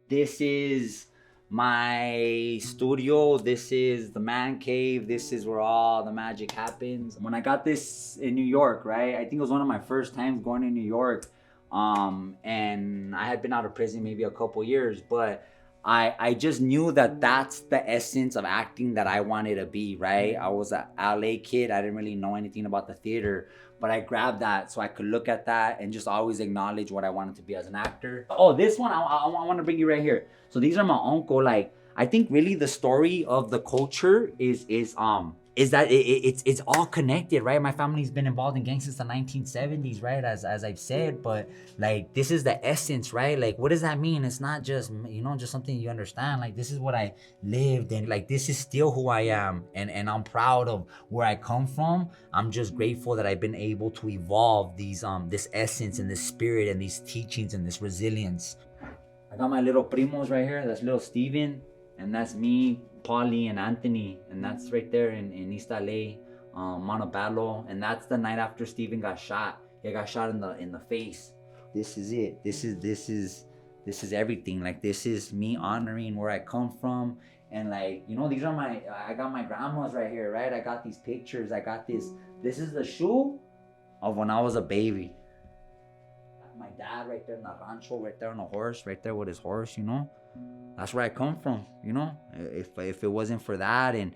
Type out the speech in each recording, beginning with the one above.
This is my studio. This is the man cave. This is where all the magic happens. When I got this in New York, right? I think it was one of my first times going to New York. And I had been out of prison maybe a couple years, but I just knew that that's the essence of acting that I wanted to be, right? I was an LA kid. I didn't really know anything about the theater, but I grabbed that so I could look at that and just always acknowledge what I wanted to be as an actor. Oh, this one, I want to bring you right here. So these are my uncle. Like, I think really the story of the culture is that it's all connected, right? My family's been involved in gangs since the 1970s, right? As I've said, but like this is the essence, right? Like, what does that mean? It's not just, just something you understand. Like, this is what I lived, and like this is still who I am, and I'm proud of where I come from. I'm just grateful that I've been able to evolve these this essence and this spirit and these teachings and this resilience. I got my little primos right here. That's little Steven, and that's me, Paulie, and Anthony, and that's right there in East LA, Montebello, and that's the night after Steven got shot. He got shot in the face. This is it. This is everything. Like, this is me honoring where I come from, and like, these are I got my grandmas right here, right? I got these pictures. I got this. This is the shoe of when I was a baby. My dad right there in the rancho, right there on a horse, right there with his horse, That's where I come from, If it wasn't for that, and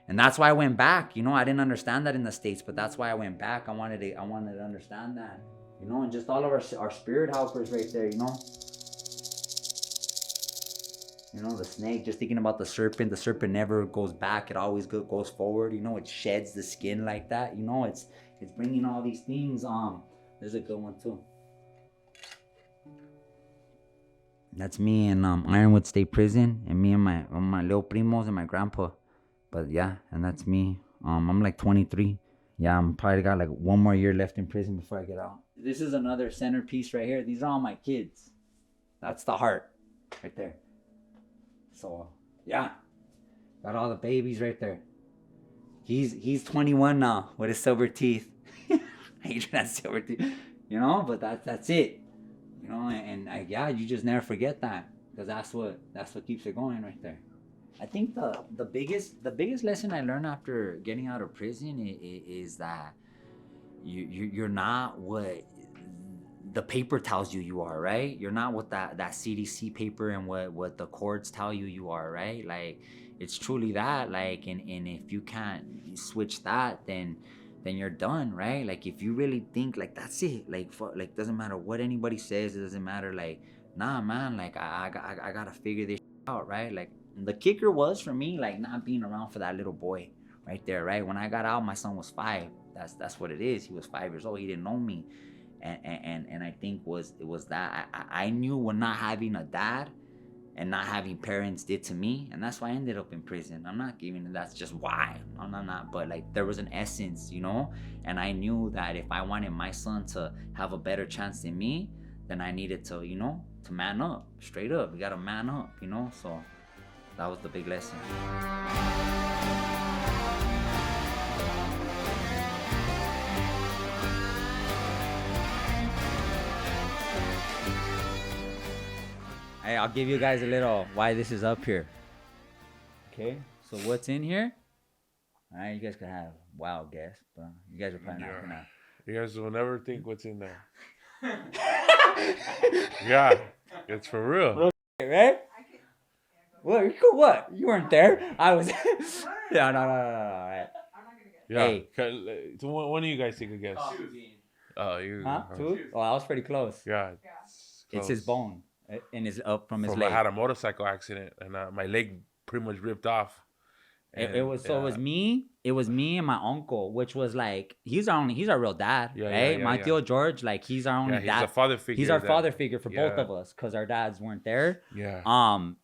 that's why I went back, I didn't understand that in the States, but that's why I went back. I wanted to understand that, and just all of our spirit helpers right there, the snake, just thinking about the serpent never goes back. It always goes forward, it sheds the skin like that, it's bringing all these things. There's a good one too. That's me in Ironwood State Prison, and me and my little primos and my grandpa. But yeah, and that's me. I'm like 23. Yeah, I'm probably got like one more year left in prison before I get out. This is another centerpiece right here. These are all my kids. That's the heart right there. So yeah, got all the babies right there. He's 21 now with his silver teeth. Adrian has silver teeth, but that's it. You just never forget that, because that's what keeps it going right there. I think the biggest lesson I learned after getting out of prison is that you're not what the paper tells you are, right? You're not what that CDC paper and what the courts tell you are, right? Like, it's truly that, like, and if you can't switch that, then you're done, right? Like, if you really think like that's it, like doesn't matter what anybody says, it doesn't matter, like, nah, man, like I gotta figure this out, right? Like, the kicker was for me, like, not being around for that little boy right there, right? When I got out, my son was 5. That's what it is. He was 5 years old. He didn't know me, and I think it was that I knew what not having a dad and not having parents did to me, and that's why I ended up in prison. I'm not giving it, that's just why. I'm not, but like, there was an essence, and I knew that if I wanted my son to have a better chance than me, then I needed to, to man up, straight up. You gotta man up, so that was the big lesson. Hey, I'll give you guys a little why this is up here. Okay, so what's in here? All right, you guys could have wild guess, but you guys are probably not gonna. You guys will never think what's in there. Yeah, it's for real. Right? What? What? You weren't there. I was. No. Right. Yeah. Hey. So one of you guys take a guess. Oh, you. Huh? 2? Oh, I was pretty close. Yeah. It's his bone. And it's up from his leg. I had a motorcycle accident, and my leg pretty much ripped off. It was me. It was me and my uncle, which was like, he's our real dad, right? My Tío George, like, he's our only dad. He's a father figure. He's our father figure for both of us, because our dads weren't there. Yeah.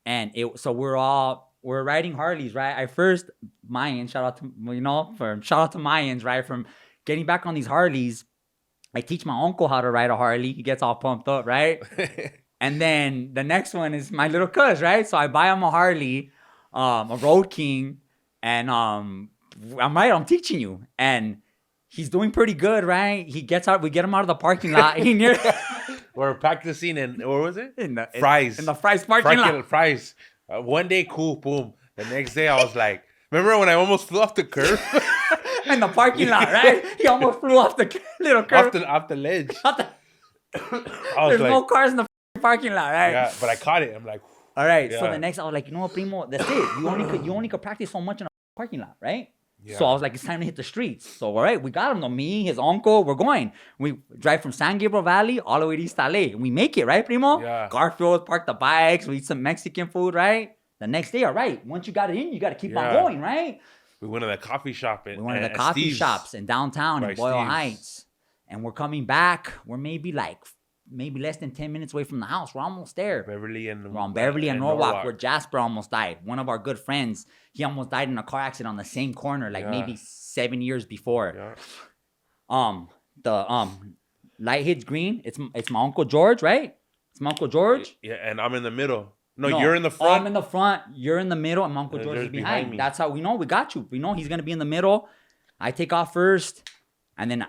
And so we're riding Harleys, right? I first Mayan, shout out to Mayans, right? From getting back on these Harleys, I teach my uncle how to ride a Harley. He gets all pumped up, right? And then the next one is my little cuz, right? So I buy him a Harley, a Road King, and I'm teaching you. And he's doing pretty good, right? He gets out, we get him out of the parking lot. We're practicing in, where was it? In the Fries. In the Fries parking lot. Fries. One day, cool, boom. The next day, I was like, remember when I almost flew off the curb? In the parking lot, right? He almost flew off the little curb. off the ledge. There's no cars in the parking lot, right? Yeah, but I caught it. I'm like, all right. Yeah. So the next, I was like, you know what, Primo? That's it. You only could practice so much in a parking lot, right? Yeah. So I was like, it's time to hit the streets. So all right, we got him. Though. Me, his uncle, we're going. We drive from San Gabriel Valley all the way to East LA. We make it, right, Primo? Yeah. Garfield, park the bikes. We eat some Mexican food, right? The next day, all right. Once you got it in, you got to keep on going, right? We went to the coffee shop. We went to the coffee shops in downtown in Boyle Heights. And we're coming back. We're maybe less than 10 minutes away from the house. We're almost there. We're on Beverly and Norwalk, where Jasper almost died. One of our good friends, he almost died in a car accident on the same corner, maybe 7 years before. Yeah. The light hits green. It's my Uncle George, right? It's my Uncle George. Yeah, and I'm in the middle. No, you're in the front. I'm in the front. You're in the middle, and my Uncle George is behind me. That's how we know we got you. We know he's gonna be in the middle. I take off first. And then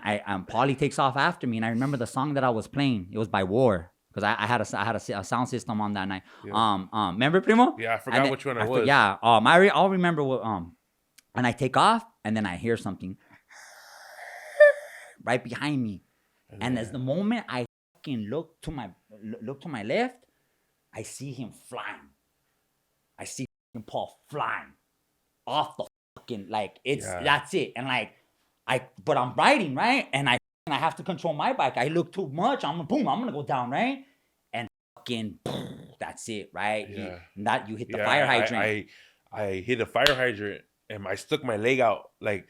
Paulie takes off after me, and I remember the song that I was playing. It was by War, because I had a sound system on that night. Yeah. Remember Primo? Yeah, I forgot which one it was. Yeah, I'll remember what. And I take off, and then I hear something right behind me, and as the moment I fucking look to my left, I see him flying. I see Paul flying off the fucking that's it, and but I'm riding, right? And I have to control my bike. I look too much. I'm gonna go down, right? And fucking, that's it, right? Yeah. You hit the fire hydrant. I hit a fire hydrant and I stuck my leg out. Like,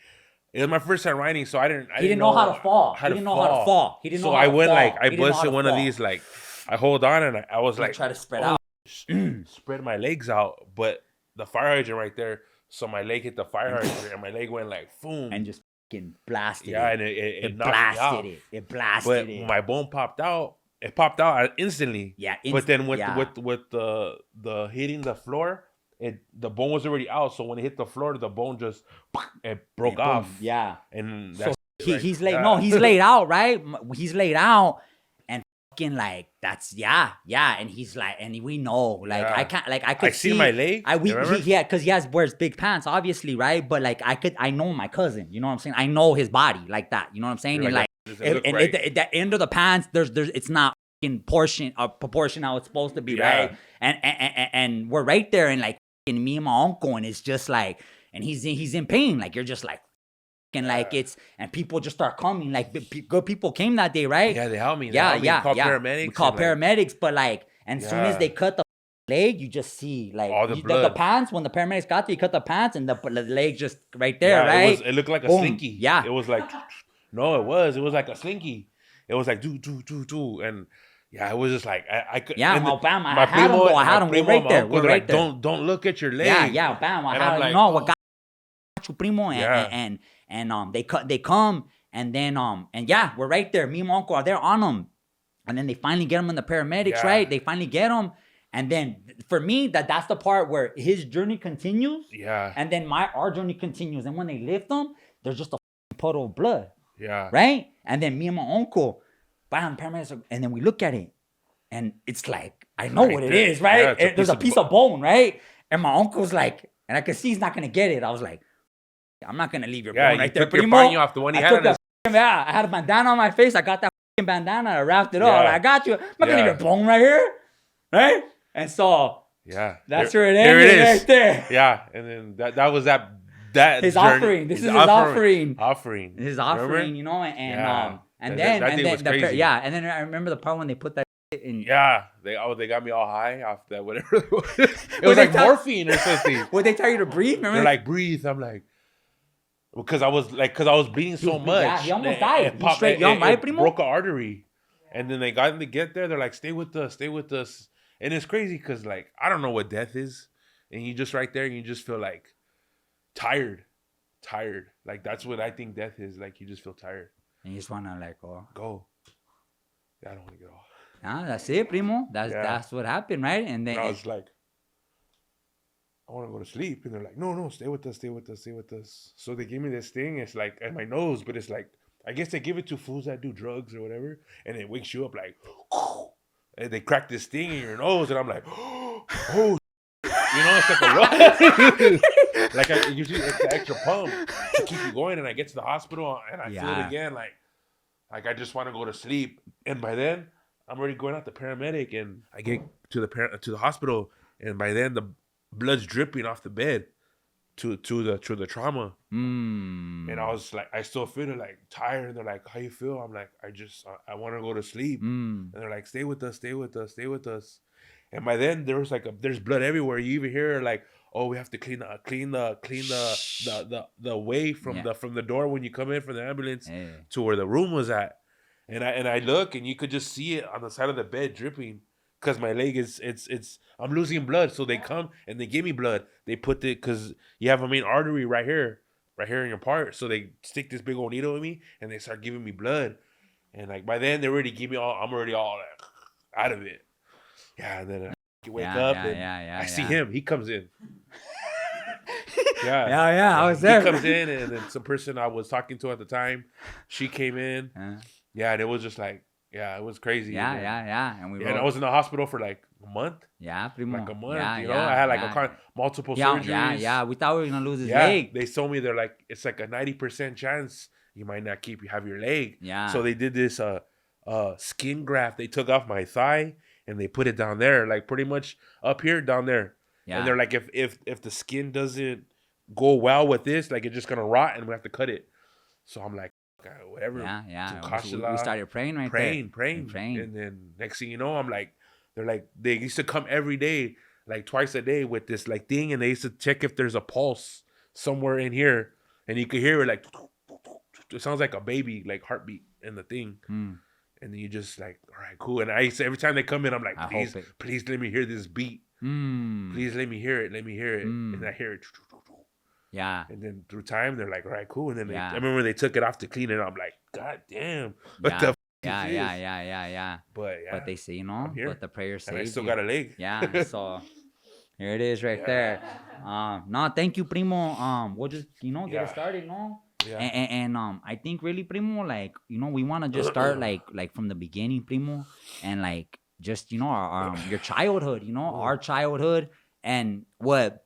it was my first time riding, so I didn't know how to fall. He didn't know how to fall. He didn't know how to fall. So I went I busted one of these, I hold on and I was like, try to spread out. Spread my legs out, but the fire hydrant right there. So my leg hit the fire hydrant and my leg went boom. And just blasted it. And it blasted it. It blasted it. But my bone popped out. It popped out instantly. Yeah. But then with the hitting the floor, the bone was already out. So when it hit the floor, the bone just broke off. Yeah. And that's he's laid. No, he's laid out, right? He's laid out, and fucking that's and he's and we know I can't I could see my leg. Because he wears big pants, obviously, right? But I know my cousin, you know what I'm saying? I know his body like that, you know what I'm saying? And at the end of the pants, there's it's not in proportion how it's supposed to be, right? And we're right there, and me and my uncle, and it's just and he's in pain, you're just and it's, and people just start coming, good people came that day, right? Yeah, they helped me. We paramedics. We called paramedics, but and as soon as they cut the leg, you just see all the blood. The pants. When the paramedics got there, you cut the pants, and the leg just right there, right? It looked like a slinky. Yeah, it was no, it was like a slinky. It was do, and yeah, it was just I could. Yeah, bam, I had him go right there. We're right there. Don't look at your leg. Yeah, bam, I had him. No, what got you, Primo, and they come, and then and we're right there. Me and my uncle are there on them, and then they finally get him in the paramedics, right? They finally get him, and then for me that's the part where his journey continues. Yeah. And then our journey continues, and when they lift him, there's just a puddle of blood. Yeah. Right. And then me and my uncle, bam, paramedics, and then we look at it, and it's I know what it is, right? Yeah, there's a piece of bone, right? And my uncle's and I could see he's not gonna get it. I was I'm not gonna leave your bone right there, Primo. Yeah, you off the one he had. I had a bandana on my face. I got that bandana. I wrapped it up. I got you. I'm not gonna leave your bone right here, right? And so that's where it ended right there. Yeah, and then that was that his journey. Offering. This is his offering. His offering, you know, and then and then I remember the part when they put that in. Yeah, they got me all high off that whatever it was. It was morphine or something. Would they tell you to breathe? Remember? They're breathe. I'm because I was bleeding so much. Yeah, he almost died. He straight young, right, Primo? Broke an artery, and then they got him to get there. They're stay with us, and it's crazy because I don't know what death is, and you just right there, and you just feel tired. That's what I think death is. You just feel tired, and you just wanna go. Yeah, I don't want to get off. That's it, Primo. That's what happened, right? And then I was I want to go to sleep. And they're no, stay with us. So they gave me this thing. It's at my nose, but it's I guess they give it to fools that do drugs or whatever, and it wakes you up like, and they crack this thing in your nose, and I'm like, oh, it's like a rush. Like usually it's the extra pump to keep you going, and I get to the hospital and I feel it again, like I just want to go to sleep, and by then I'm already going out the paramedic, and I get to the hospital, and by then the blood's dripping off the bed to the trauma. And I was like, I still feel like tired. And they're like, how you feel? I'm like, I want to go to sleep. And they're like, stay with us. And by then there was there's blood everywhere. You even hear like, oh, we have to clean the way from the door when you come in from the ambulance to where the room was at. And I look, and you could just see it on the side of the bed dripping, because my leg I'm losing blood. So they come and they give me blood. They put because you have a main artery right here in your part. So they stick this big old needle in me, and they start giving me blood. And like by then they already give me I'm already all like out of it. Yeah, and then I wake up and I see him. He comes in. I was there. He comes in, and then some person I was talking to at the time, she came in. Yeah, and it was just like, it was crazy. And I was in the hospital for like a month. Yeah, primo. Like a month, I had like multiple surgeries. Yeah, we thought we were going to lose his leg. They told me it's like a 90% chance you might not have your leg. Yeah. So they did this skin graft. They took off my thigh, and they put it down there, like pretty much up here, down there. Yeah. And they're like, if the skin doesn't go well with this, like it's just going to rot, and we have to cut it. So I'm like, whatever. We started praying there. Praying. And then next thing you know, I'm like, they used to come every day, like twice a day with this like thing, and they used to check if there's a pulse somewhere in here, and you could hear it like, it sounds like a baby, like heartbeat in the thing. And then you just like, all right, cool. And I used to, every time they come in, I'm like, please let me hear this beat. Please let me hear it. And I hear it. Yeah. And then through time, they're like, all right, cool. And then I remember when they took it off to clean it, I'm like, God damn. What the f Yeah. But they say, but the prayer saves. And I still got a leg. Yeah. So here it is right there. No, thank you, Primo. We'll just, get it started, no? Yeah. And I think really, Primo, like, we want to just start like from the beginning, Primo, and like just, our your childhood, our childhood. And what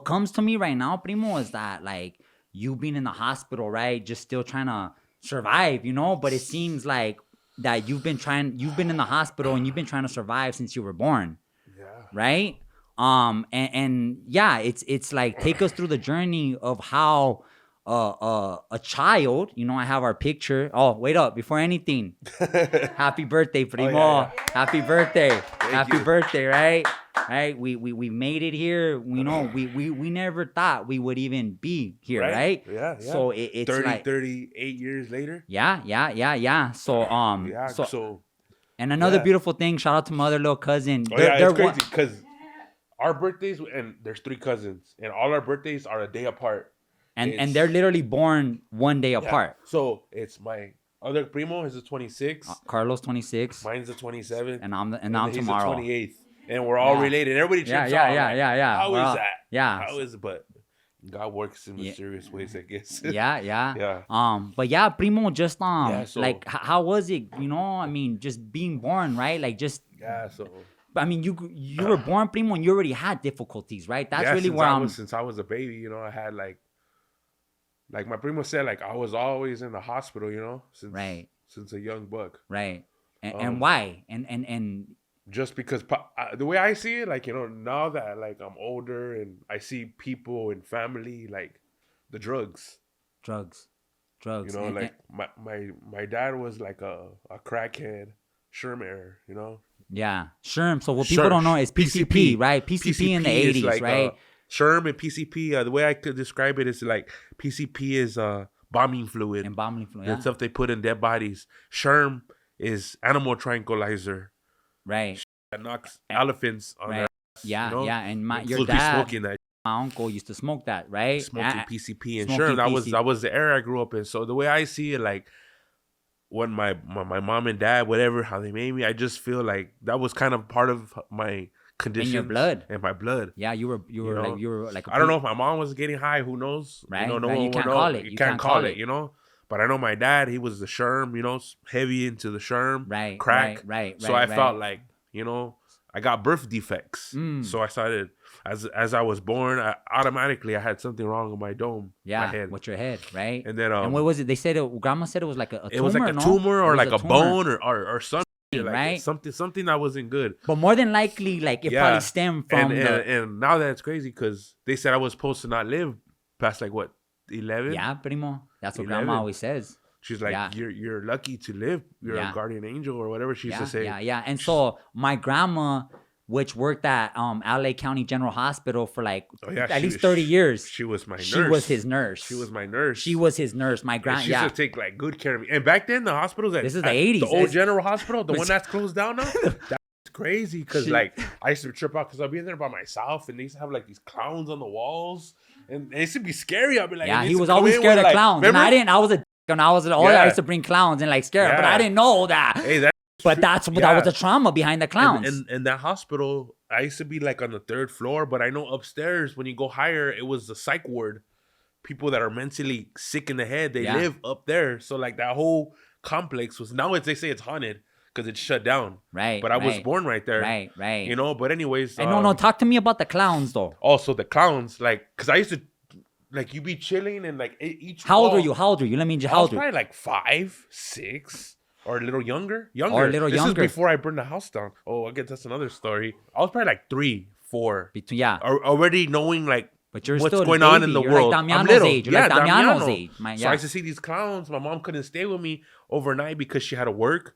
comes to me right now, Primo, is that like you being in the hospital, right? Just still trying to survive, but it seems like that you've been in the hospital and you've been trying to survive since you were born. Yeah. Right? And it's like, take us through the journey of how a child, I have our picture. Oh, wait up, before anything. Happy birthday, Primo. Oh, yeah. Happy birthday. Happy birthday, right? Right? We made it here. We never thought we would even be here, right? Yeah. So it's 38 years later. Yeah. So and another beautiful thing, shout out to my other little cousin. It's crazy because our birthdays, and there's 3 cousins, and all our birthdays are a day apart. And they're literally born one day apart. So it's my other primo is the 26th. Carlos 26. Mine's the 27th. And I'm tomorrow. He's the 28th. And we're all related. Everybody trips out. Yeah. How is that? Yeah. How is it? But God works in mysterious ways, I guess. Yeah. But yeah, Primo, just like how was it? Just being born, right? Like just So. I mean, you were born, Primo, and you already had difficulties, right? That's really where since I was a baby, I had like my primo said, like I was always in the hospital, since a young buck. Right. And why? And just because the way I see it, like, now that like I'm older and I see people and family, like the drugs. Like my dad was like a crackhead, Sherm era, Yeah, Sherm. So what people don't know is PCP, right? PCP in the 80s, like, right? Sherm and PCP, the way I could describe it is like PCP is bombing fluid. And bombing fluid, That stuff they put in dead bodies. Sherm is animal tranquilizer. Right. That knocks elephants on their ass. Yeah. And your dad, smoking that. My uncle used to smoke that, right? Smoking PCP and Sherm. That was the era I grew up in. So the way I see it, like, when my mom and dad, whatever, how they made me, I just feel like that was kind of part of my condition. In your blood. And my blood. Yeah, you were like I don't know if my mom was getting high. Who knows? Right. No right. one You can't will call know. it. You can't call it. But I know my dad, he was the sherm, heavy into the sherm, Right, crack. right, So I right. felt like, I got birth defects. So I started, as I was born, automatically I had something wrong with my dome, my head. With your head, right? And then and what was it? They said Grandma said it was like a tumor. It was like a no? tumor It or was like a tumor. bone or something. Like right? Something that wasn't good. But more than likely, like it probably stemmed from and now that's crazy because they said I was supposed to not live past like what 11. Yeah, primo. That's what 11. Grandma always says. She's like, you're lucky to live. You're a guardian angel or whatever she used to say. Yeah. And so my grandma, which worked at LA County General Hospital for like at least 30 years. She was my nurse. She was his nurse. She was my nurse. She was his nurse. My She used to take like good care of me. And back then, the hospitals this is the 80s. The old General Hospital, the one that's closed down now, that's crazy because like I used to trip out because I'd be in there by myself and they used to have like these clowns on the walls and it used to be scary. I'd be like, he was always scared of clowns. Remember? And I was I used to bring clowns and like scare him, but I didn't know that. Hey, that was the trauma behind the clowns. And that hospital, I used to be like on the 3rd floor, but I know upstairs when you go higher, it was the psych ward. People that are mentally sick in the head, they live up there. So like that whole complex was they say it's haunted because it's shut down. Right. But I was born right there. Right. But anyways. No, talk to me about the clowns though. Also the clowns, like, because I used to, like, you be chilling and like each. How old are you? Let me just. How old are you? Probably like 5, 6. Or a little younger. This is before I burned the house down. Oh, I guess that's another story. I was probably like 3, 4. Already knowing like but you're what's still going on in the world. Like Damiano's age. You're like Damiano's age. So I used to see these clowns. My mom couldn't stay with me overnight because she had to work.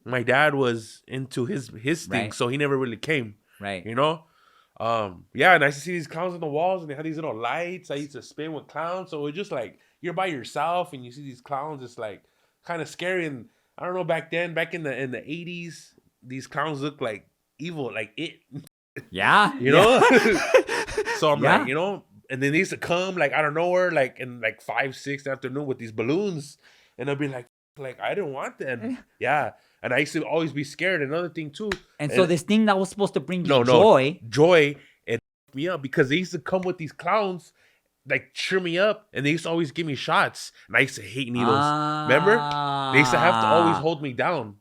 My dad was into his thing, so he never really came. Right. And I used to see these clowns on the walls and they had these little lights. I used to spin with clowns. So it's just like you're by yourself and you see these clowns. It's like kind of scary. And I don't know, back in the 80s, these clowns looked like evil, like it. Yeah. So I'm like, and then they used to come like out of nowhere, like in like 5, 6 afternoon with these balloons. And I'd be like, I didn't want them. Yeah. And I used to always be scared. Another thing too. And so this thing that was supposed to bring you joy, it me up because they used to come with these clowns, like cheer me up, and they used to always give me shots. And I used to hate needles. Remember? They used to have to always hold me down.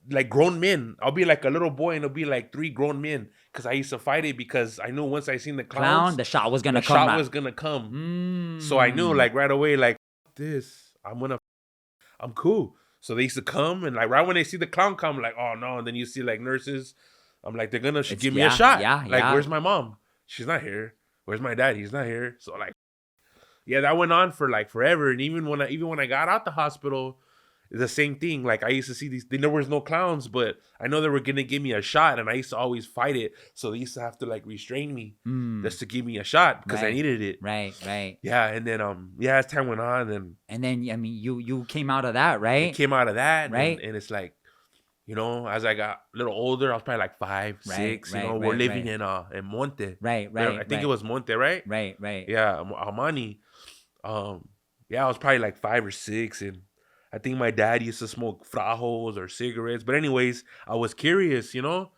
Like grown men. I'll be like a little boy and it'll be like 3 grown men. Because I used to fight it because I knew once I seen the clowns, the shot was gonna come. So I knew like right away, like this, I'm cool. So they used to come and like right when they see the clown come, like, oh no, and then you see like nurses. I'm like, they're gonna give me a shot. Where's my mom? She's not here. Where's my dad? He's not here. So like, that went on for like forever. And even when I got out the hospital, the same thing. Like I used to see these. There was no clowns, but I know they were gonna give me a shot, and I used to always fight it. So they used to have to like restrain me just to give me a shot because I needed it. Right. Yeah, and then as time went on, and then I mean you came out of that, right? Came out of that, right? And it's like, as I got a little older, I was probably like 5, 6. We're living in Monte. Right. I think it was Monte, right? Right. Yeah, Amani. I was probably like 5 or 6, and I think my dad used to smoke frajos or cigarettes. But anyways, I was curious, and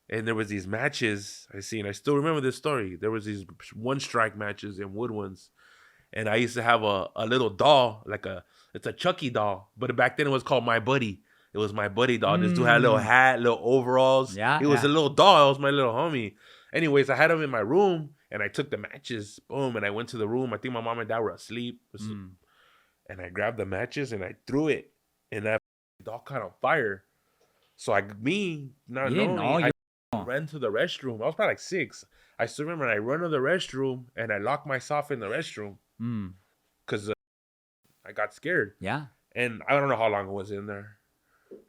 there was these matches I seen. I still remember this story. There was these 1-strike matches in Woodlands. And I used to have a little doll, it's a Chucky doll. But back then it was called My Buddy. It was My Buddy doll. This dude had a little hat, little overalls. Yeah. It was a little doll. It was my little homie. Anyways, I had him in my room and I took the matches. Boom. And I went to the room. I think my mom and dad were asleep. And I grabbed the matches and I threw it, and that doll caught on fire. So I ran to the restroom. I was probably like 6. I still remember I run to the restroom and I locked myself in the restroom because I got scared. Yeah. And I don't know how long I was in there.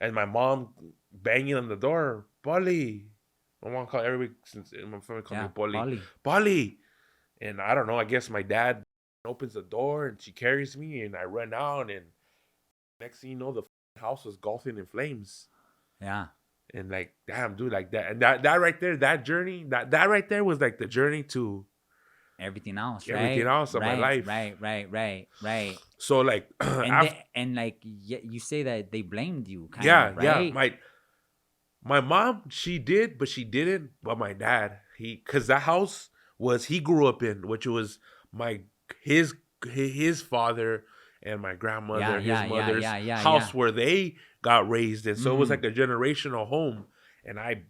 And my mom banging on the door, Paulie. My mom called everybody since my family called me Paulie. Paulie. And I don't know. I guess my dad opens the door and she carries me and I run out, and next thing you know, the house was engulfing in flames. Yeah. And like, damn, dude, like that. And that right there, that journey, that right there was like the journey to everything else, everything else of my life. Right. So like, you say that they blamed you, right? Yeah. My mom, she did, but she didn't. But my dad, because that house he grew up in, which was his father and my grandmother, his mother's yeah. house where they got raised in. So it was like a generational home, and I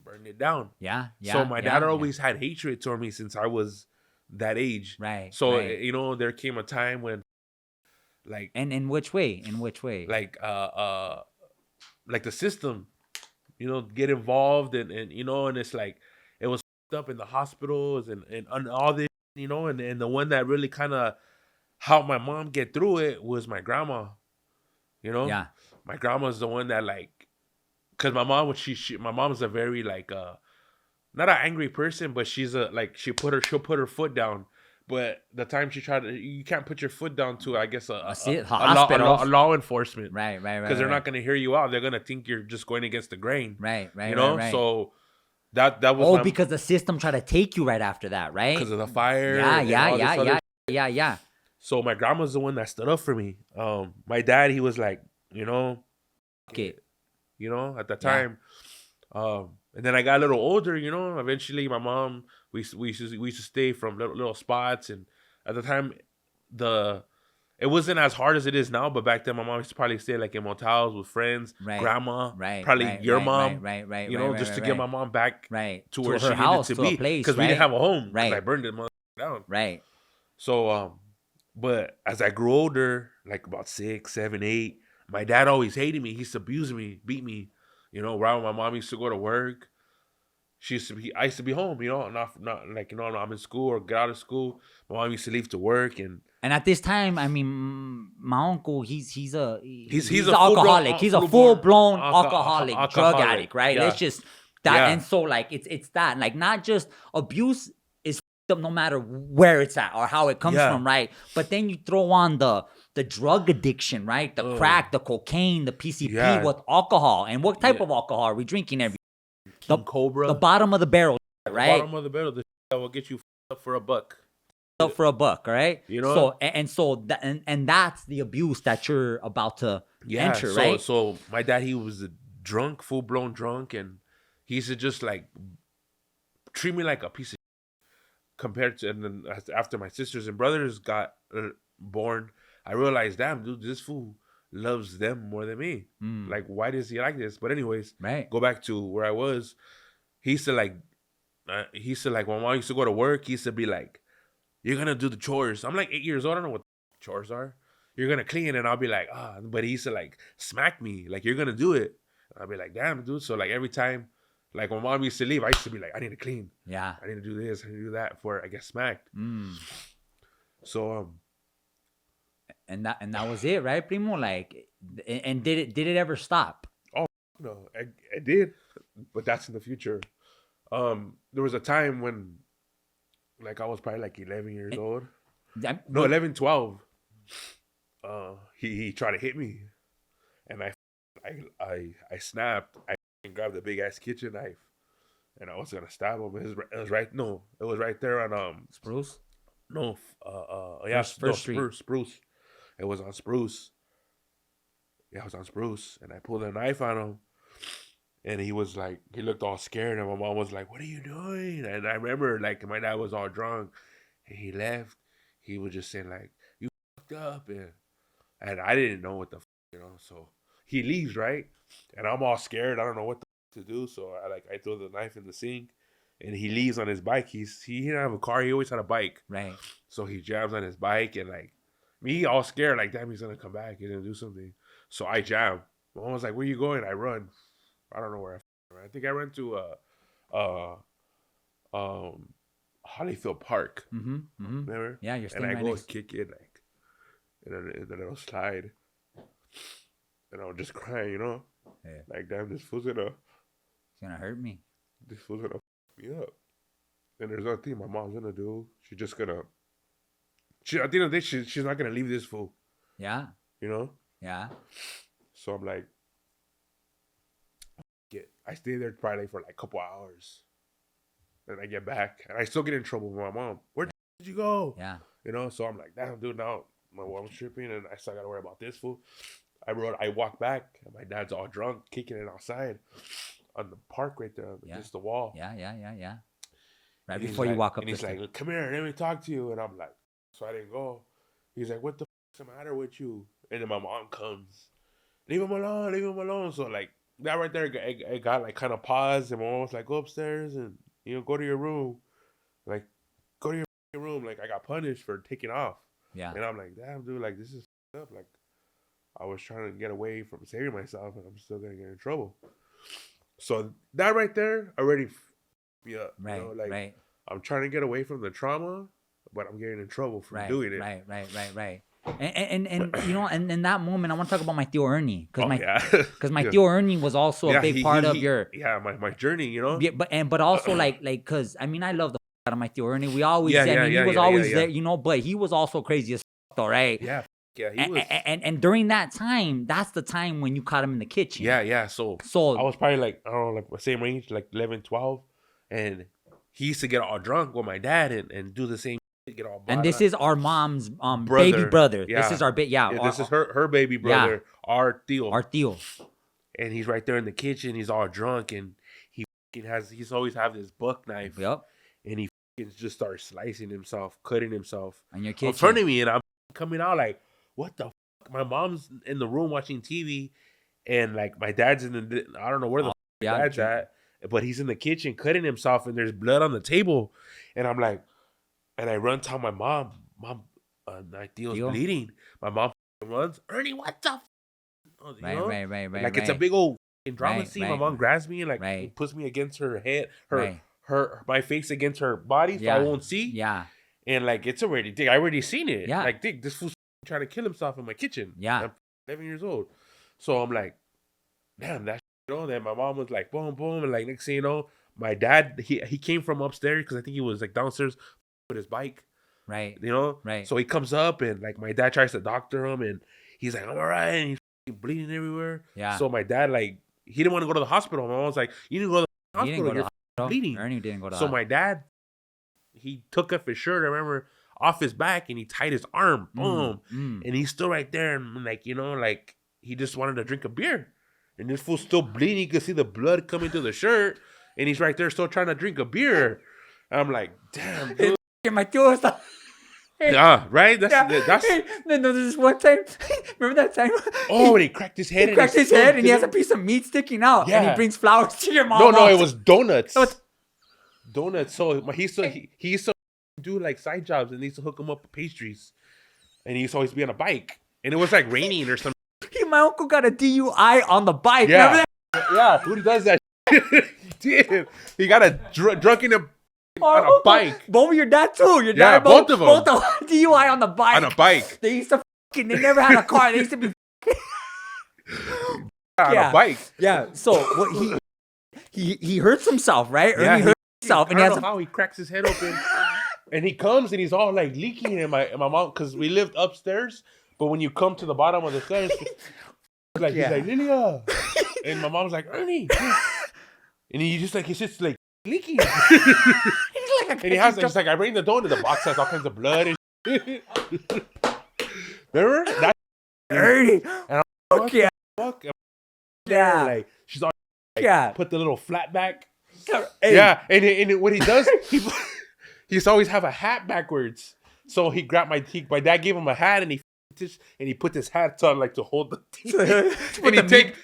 burned it down. Yeah, So yeah, my yeah, dad yeah. always had hatred toward me since I was that age. Right, So right. you know, there came a time when, like, And in which way? In which way? like the system, you know, get involved, and you know, and it's like it was up in the hospitals and all this, you know, and the one that really kind of helped my mom get through it was my grandma. You know, Yeah. my grandma's the one that, like, because my mom, when my mom's a very, like, not an angry person, but she's a, like, she'll put her foot down. But the time she tried to, you can't put your foot down to, I guess, a law enforcement, Right, right, right, because they're right. not gonna hear you out. They're gonna think you're just going against the grain, Right, right, you right, know. right. So that was Oh, because the system tried to take you right after that, right? because of the fire. Yeah, and yeah, all this yeah, other yeah, yeah. So my grandma's the one that stood up for me. My dad, he was like, you know, Okay. you know, at the Yeah. time. And then I got a little older, you know. Eventually, my mom, we used to stay from little spots, and at the time, it wasn't as hard as it is now. But back then, my mom used to probably stay like in motels with friends, Right. grandma, Right. probably right, your right, mom, Right. Right. you right, know, right, just right, to right. get my mom back Right. to where her she house, needed to to be, a place, because we didn't right? have a home, because I Right. burned it down. Right. So, but as I grew older, like about 6, 7, 8, my dad always hated me. He used to abuse me, beat me. You know, right when my mom used to go to work, I used to be home. You know, not like, you know, I'm in school or get out of school. My mom used to leave to work, and And at this time, I mean, my uncle, he's he's an a alcoholic. He's a full blown alcoholic, drug alcoholic. addict, right? Yeah. Let's just that. Yeah. And so, like, it's that, like, not just abuse is up no matter where it's at or how it comes Yeah. from, right? But then you throw on the drug addiction, right? The crack, the cocaine, the PCP Yeah. with alcohol. And what type of alcohol are we drinking every? King Cobra, The bottom of the barrel, right? The bottom of the barrel, the that will get you up for a buck. Up for a buck, right? You know? So so that and that's the abuse that you're about to enter, right? So my dad, he was a drunk, full blown drunk, and he used to just, like, treat me like a piece of compared to. And then after my sisters and brothers got born, I realized, damn, dude, this fool loves them more than me. Like, why does he like this? But anyways, Right. go back to where I was. He used to like when mom used to go to work, he used to be like, "You're gonna do the chores." I'm like 8 years old. I don't know what chores are. You're gonna clean, and I'll be like, ah. But he used to, like, smack me, like, "You're gonna do it." I'll be like, "Damn, dude." So, like, every time, like, when mom used to leave, I used to be like, "I need to clean. Yeah. I need to do this. I need to do that before I get smacked." So And that was it, right, Primo? Like, and did it ever stop? oh no, I did, but that's in the future. There was a time when, like, I was probably like 11 years old. No, 11, 12. He tried to hit me, and I snapped. I grabbed a big ass kitchen knife, and I was gonna stab him. It was right. No, it was right there on Spruce. No, yeah, First Street. Spruce. It was on Spruce. Yeah, it was on Spruce, and I pulled a knife on him, and he was like, he looked all scared, and my mom was like, "What are you doing?" And I remember, like, my dad was all drunk, and he left. He was just saying, like, "You fucked up," and I didn't know what the you know. So he leaves, right, and I'm all scared. I don't know what to do. So I throw the knife in the sink, and he leaves on his bike. He didn't have a car. He always had a bike. Right. So he jams on his bike, and, like, me all scared, like, damn, he's gonna come back. He's gonna do something. So I jam. My mom was like, "Where you going?" I run. I don't know where I ran. I think I ran to Hollyfield Park. Remember? Yeah, you're staying and I right go next. kick it, like, in the little slide, and I was just crying, you know, like, damn, this fool's gonna hurt me. This fool's gonna f me up. And there's nothing my mom's gonna do. She's just gonna. At the end of the day, she's not gonna leave this fool. Yeah. You know. Yeah. So I'm like, I stay there probably for like a couple hours. Then I get back, and I still get in trouble with my mom. Where did you go? Yeah. You know, so I'm like, damn, dude, now my mom's tripping, and I still gotta worry about this fool. I walk back, and my dad's all drunk, kicking it outside on the park right there against the wall. Yeah. Right And before you walk up and he's like, "Come here, let me talk to you." And I'm like, so I didn't go. He's like, "What the the matter with you? And then my mom comes, leave him alone, leave him alone. So like that right there, it got like kind of paused, and my mom was like, go upstairs and go to your room, like go to your room. Like I got punished for taking off. Yeah. And I'm like, damn, dude, like this is up. Like I was trying to get away from saving myself, and I'm still gonna get in trouble. So that right there already, yeah, right, like right. I'm trying to get away from the trauma, but I'm getting in trouble for doing it. Right. And and in that moment, I want to talk about my Tio Ernie because my yeah. Tio Ernie was also a big part of your my journey, Yeah, but also like because I mean I love the out of my Tio Ernie. We always he was always there, but he was also crazy as though, right? Yeah, he was. And during that time, that's the time when you caught him in the kitchen. Yeah. So I was probably like I don't know, like the same range, like 11, 12, and he used to get all drunk with my dad and do the same. Get all and this is our mom's baby brother. Yeah. This is our this is her baby brother, our Tio. And he's right there in the kitchen. He's all drunk, and he's always have this buck knife. Yep. And he just starts slicing himself, cutting himself in your kitchen in front of me, and I'm coming out like, what the fuck? My mom's in the room watching TV, and like my dad's I don't know where the dad's at, but he's in the kitchen cutting himself, and there's blood on the table, and I'm like. And I run tell my mom, my Tio's bleeding. My mom runs, Ernie, what the Right. Like it's a big old drama scene. My mom grabs me and like puts me against her head, my face against her body so I won't see. Yeah. And like it's already, I already seen it. Yeah. Like, this fool's trying to kill himself in my kitchen. Yeah. I'm 11 years old. So I'm like, damn, that shit on there. My mom was like, boom, boom. And like, next thing you know, my dad, he came from upstairs because I think he was like downstairs with his bike, right? Right. So he comes up and like my dad tries to doctor him, and he's like, "I'm all right," and he's bleeding everywhere. Yeah. So my dad like he didn't want to go to the hospital. My mom was like, "You didn't go to the hospital. You're bleeding." Ernie didn't go to. So my dad, he took off his shirt. I remember off his back, and he tied his arm. Boom, and he's still right there, and like like he just wanted to drink a beer, and this fool's still bleeding. You could see the blood coming through the shirt, and he's right there still trying to drink a beer. I'm like, damn, dude. My Tio was like, yeah, right. That's no, there's one time. Remember that time? Oh, and he cracked his head. And he has a piece of meat sticking out, and he brings flowers to your mom. No, it was donuts. Donuts. So he used to do like side jobs, and he used to hook him up with pastries, and he used to always be on a bike, and it was like raining or something. My uncle got a DUI on the bike. Yeah, remember that? Yeah. Who does that? He did. He got a drunken on a bike. Both of your dad too. Your dad, both of them. Both of DUI on the bike. On a bike. They used to they never had a car. They used to be on a bike. Yeah. So what he hurts himself, right? Yeah, he hurts himself, and I don't know how he cracks his head open, and he comes and he's all like leaking. And my mom, because we lived upstairs, but when you come to the bottom of the stairs, like he's like Lilia, and my mom's like Ernie, and he's just like leaking. And he has he's like, I bring the door to the box, has all kinds of blood and shit. Remember that? Ernie. And I'm like, fuck? Yeah. Like she's all like, put the little flat back. Hey. Yeah, and what he does, he's always have a hat backwards. So he grabbed my dad gave him a hat, and he put his hat on like to hold the teeth.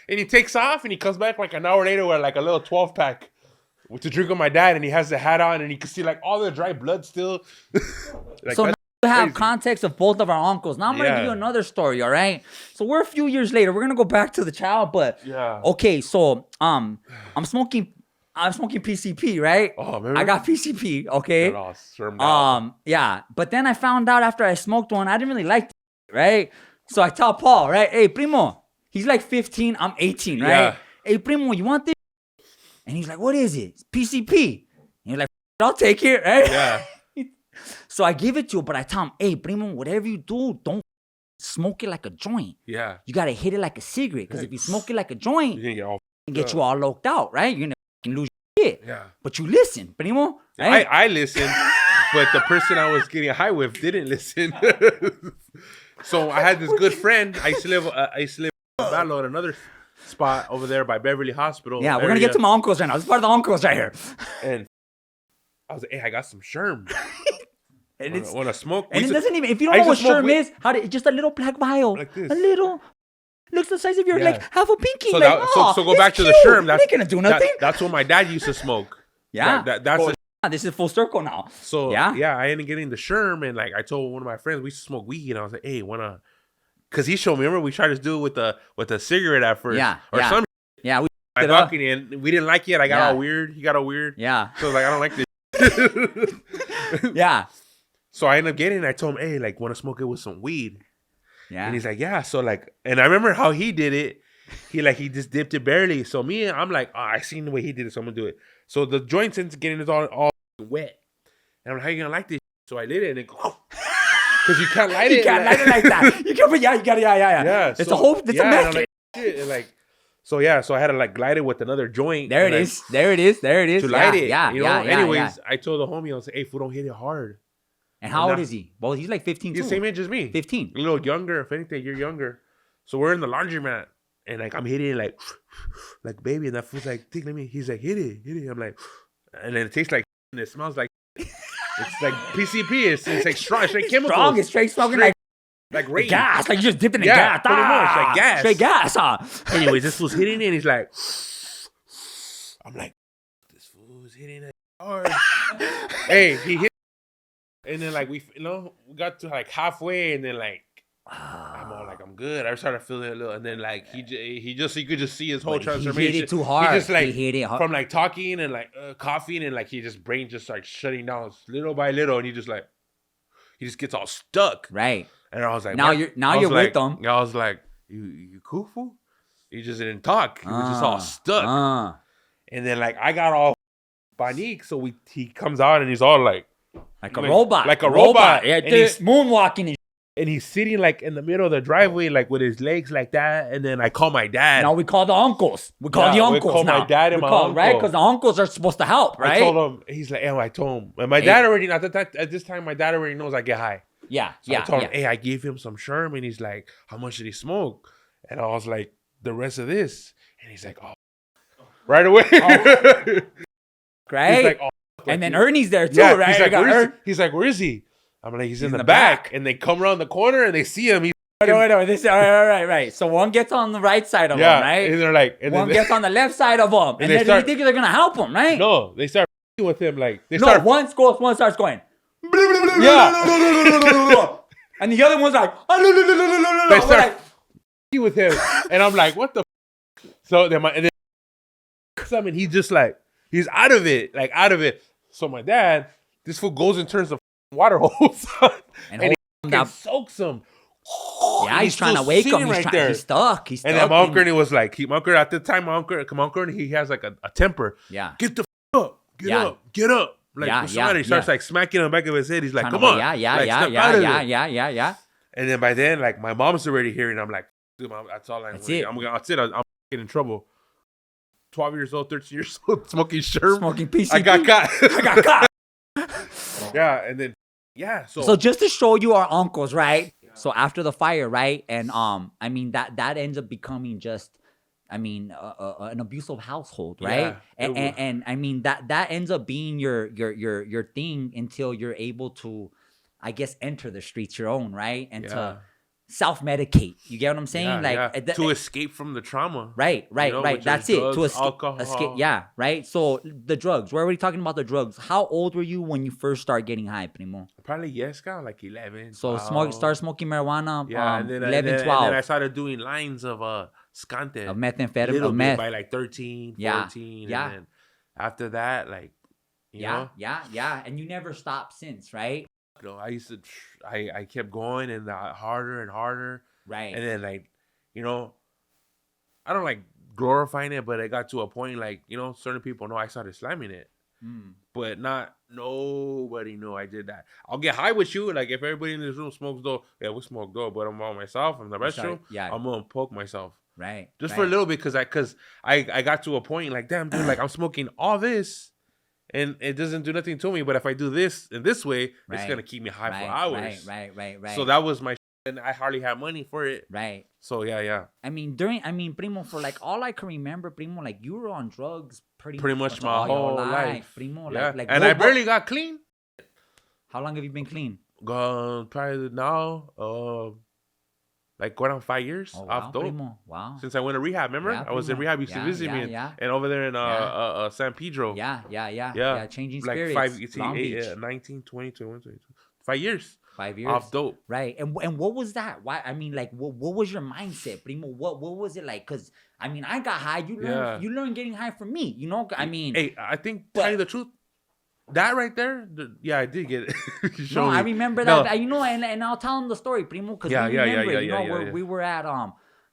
and he takes off, and he comes back like an hour later with like a little 12-pack. To drink with my dad, and he has the hat on, and you can see like all the dry blood still. Like, so now we have context of both of our uncles. Now I'm gonna give you another story, all right? So we're a few years later. We're gonna go back to the child, but okay. So I'm smoking PCP, right? Oh, remember? I got PCP, okay. Yeah, but then I found out after I smoked one, I didn't really like it, right? So I tell Paul, right? Hey, Primo, he's like 15, I'm 18, right? Yeah. Hey, Primo, you want this? And he's like, what is it? It's PCP. And you're like, I'll take it, right? Yeah. So I give it to him, but I tell him, hey, Primo, whatever you do, don't smoke it like a joint. Yeah. You got to hit it like a cigarette. Because if you smoke it like a joint, you're going to get you all loked out, right? You're going to lose your shit. Yeah. But you listen, Primo. Right? I listened, but the person I was getting high with didn't listen. So I had this good friend. I used to live in Bernthal at another spot over there by Beverly Hospital. Yeah, we're going to get to my uncles right now. This is part of the uncles right here. And I was like, hey, I got some Sherm. And it's want to smoke. and it doesn't even. If you don't know what sherm is, just a little black vial, like this. A little. Looks the size of your like half a pinky. So, like, so go back to the sherm. That's gonna do nothing. That's what my dad used to smoke. Yeah, this is full circle now. So yeah, I ended up getting the sherm, and like I told one of my friends we used to smoke weed, and I was like, hey, wanna? Because he showed me. Remember we tried to do it with a cigarette at first. Some. Yeah, we my balcony, and we didn't like it. I got all weird. He got all weird. Yeah. So like I don't like this. Yeah. So I ended up getting it. I told him, hey, like, want to smoke it with some weed? Yeah. And he's like, yeah. So like, and I remember how he did it. He just dipped it barely. So I'm like, oh, I seen the way he did it, so I'm gonna do it. So the joint since getting it all wet. And I'm like, how you gonna like this? So I lit it and it goes, because you can't light it. You can't light it like that. You can't. Yeah, you got. Yeah. It's a whole. It's a mess. Like, shit, like. So I had to like light it with another joint. There it is. To light it. Yeah. You know? Anyways, I told the homie, I was like, hey, fool, don't hit it hard. And how old is he? Well, he's like 15 too. He's the same age as me. 15. A little younger. If anything, you're younger. So we're in the laundromat. And like I'm hitting it like baby. And that fool's like, think let me. He's like, hit it. I'm like, and then it tastes like, and it smells like, it's like PCP. It's like strong. It's like chemicals. Strong. It's straight smoking like rain. Gas. Like you just dipped in the gas. Pretty much like gas. Straight gas. Anyways, this fool's hitting it. And he's like, I'm like, this fool's hitting it hard. Hey, he hit. And then like we got to like halfway, and then like I'm all like I'm good. I started feeling a little, and then like he could just see his whole transformation. He hit it too hard. He just like hit it hard. From like talking and like coughing, and like his brain just starts shutting down little by little, and he just gets all stuck. Right. And I was like, now you're with them. I was like, you cool fool? He just didn't talk. He was just all stuck. And then like I got all panique, so he comes out and he's all like a robot. Like a robot. Yeah, and he's moonwalking and he's sitting like in the middle of the driveway, like with his legs like that. And then I call my dad. Now we call the uncles. We call the uncles. We call now. my dad and my uncle. Right? Because the uncles are supposed to help, right? I told him. He's like, I told him. And my dad already, at this time, my dad already knows I get high. Yeah. So I told him, hey, I gave him some sherm. And he's like, how much did he smoke? And I was like, the rest of this. And he's like, oh. Right away. Great. He's like, oh. And then Ernie's there too, right? He's like, where is he? I'm like, he's in the back. And they come around the corner and they see him. Wait. Right. So one gets on the right side of him, right? And they're like, one gets on the left side of him. And then they think they're going to help him, right? No, they start with him. Like, one starts going. Yeah. And the other one's like, they start with him. And I'm like, what the? So then he's just like, he's out of it. So my dad, this fool goes and turns the water hose on, and he soaks him. Yeah, he's trying to wake him. He's stuck. And then my uncle Ernie was like, at the time, my uncle Ernie, he has like a temper. Yeah. Get the up. Get up. Like, he starts like smacking on the back of his head. He's like, come on. Yeah. And then by then, like, my mom's already here, and I'm like, dude, Mom, that's all I need. I'm getting in trouble. 12 years old, 13 years old, smoking sherm. Smoking PCP. I got caught. Yeah, and then, So just to show you our uncles, right? Yeah. So after the fire, right? And, I mean, that ends up becoming just, an abusive household, right? Yeah, and I mean, that ends up being your thing until you're able to, I guess, enter the streets your own, right? And to self-medicate. You get what I'm saying? To escape from the trauma. Right. That's it. Drugs, to escape, alcohol. Right? So the drugs. We're already talking about the drugs. How old were you when you first started getting high, Primo? Probably like 11. So start smoking marijuana. And then 11, 12. And then I started doing lines of scante. Of methamphetamine. Of meth. By like 13, 14. Yeah. And then after that, like, you know? Yeah. And you never stopped since, right? I kept going and harder and harder. Right. And then like, I don't like glorifying it, but it got to a point like, certain people know I started slamming it. But nobody knew I did that. I'll get high with you. Like if everybody in this room smokes dope, we smoke dope, but I'm on myself in the restroom. I'm gonna poke myself. Right. Just for a little bit because I got to a point like, damn dude, like I'm smoking all this. And it doesn't do nothing to me, but if I do this in this way, it's gonna keep me high for hours. Right. So that was my and I hardly had money for it. Right. So yeah. Primo, for like all I can remember, Primo, like you were on drugs pretty much my whole life. Primo, and I barely got clean. How long have you been clean? Probably now, like going on 5 years Oh, off wow, dope. primo. Wow. Since I went to rehab, remember? Yeah, I was in primo. rehab. You used to Yeah, visit me yeah, and, yeah. and over there in Yeah. San Pedro. Yeah. Yeah, Changing like spirits. 5. You see, Long Beach. 19, 20, 21, 22. 5 years 5 years. off dope. Right. And what was that? Why? I mean, like, what was your mindset, primo? What was it like? Because I mean, I got high. You learned getting high from me. You know. I mean, hey, I think tell you the truth, that right there, yeah, I did get it. no, I remember that. You know, and I'll tell him the story, primo, because we remember. We were at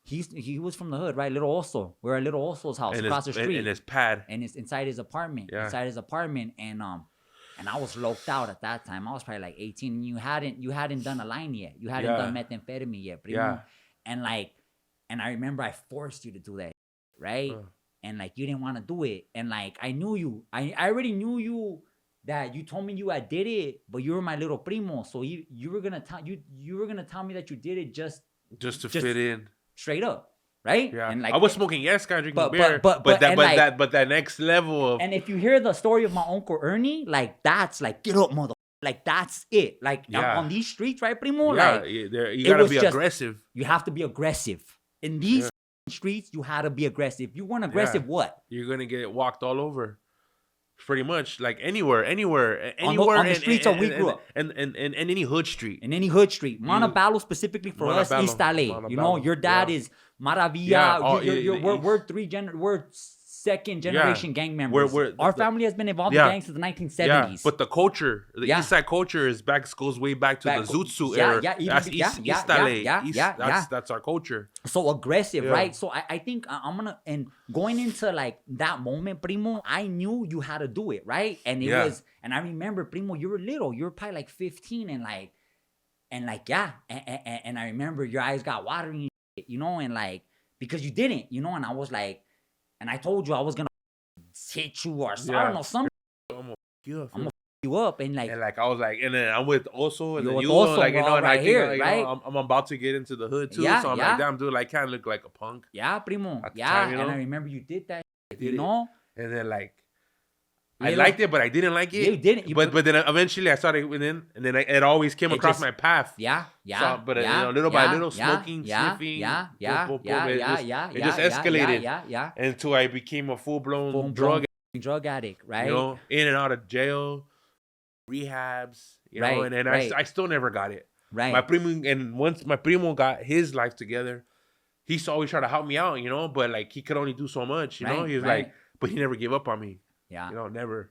he was from the hood, right? Little Oso. We were at Little Oso's house across the street. In his pad. And it's inside his apartment. Yeah. Inside his apartment. And I was loped out at that time. I was probably like 18. And you hadn't done a line yet. You hadn't done methamphetamine yet, primo. Yeah. And I remember I forced you to do that, right? And like you didn't want to do it. And like I knew you. I already knew you. That you told me you had did it, but you were my little primo, so you were gonna tell me that you did it just to fit in, straight up, right? Yeah, and like I was smoking guy drinking beer, but that next level of. And if you hear the story of my uncle Ernie, like that's like get up, mother, like that's it, like on these streets, right, primo? Yeah, like you gotta be aggressive. You have to be aggressive in these streets. You had to be aggressive. You weren't aggressive, what? You're gonna get walked all over. Pretty much, like anywhere on the streets where we grew up, and any hood street, Montebello specifically for us, East LA. You know, your dad is Maravilla. We're second generation gang members. Our family has been involved in gangs since the 1970s. But the culture, East Side culture, goes way back to the Zoot Suit era. That's East LA. That's our culture. So aggressive, right? So I think I'm gonna, and going into like that moment, primo, I knew you had to do it, right? And it was, and I remember, primo, you were little. You were probably like 15, and I remember your eyes got watery, you know, and like because you didn't, you know, and I was like. And I told you I was gonna hit you or I don't know something. I'm gonna f you up and like I was like, and then I'm with Oso and then you Oso, like, you know, and right I think here, you right? know, I'm about to get into the hood too, so I'm like, damn, dude, like, can't look like a punk. Yeah, primo. Time, you know? And I remember you did that. You know, and then like. I liked it, but I didn't like it. You didn't. But then eventually I started and then it always came across my path. Yeah. So, but you know, little by little, smoking, sniffing. It just escalated. Yeah. Until I became a full-blown drug addict, right? You know, in and out of jail, rehabs, you know, and I still never got it. Right. Once my primo got his life together, he always tried to help me out, you know, but like he could only do so much, you know. He was like, but he never gave up on me. Yeah. You know, never.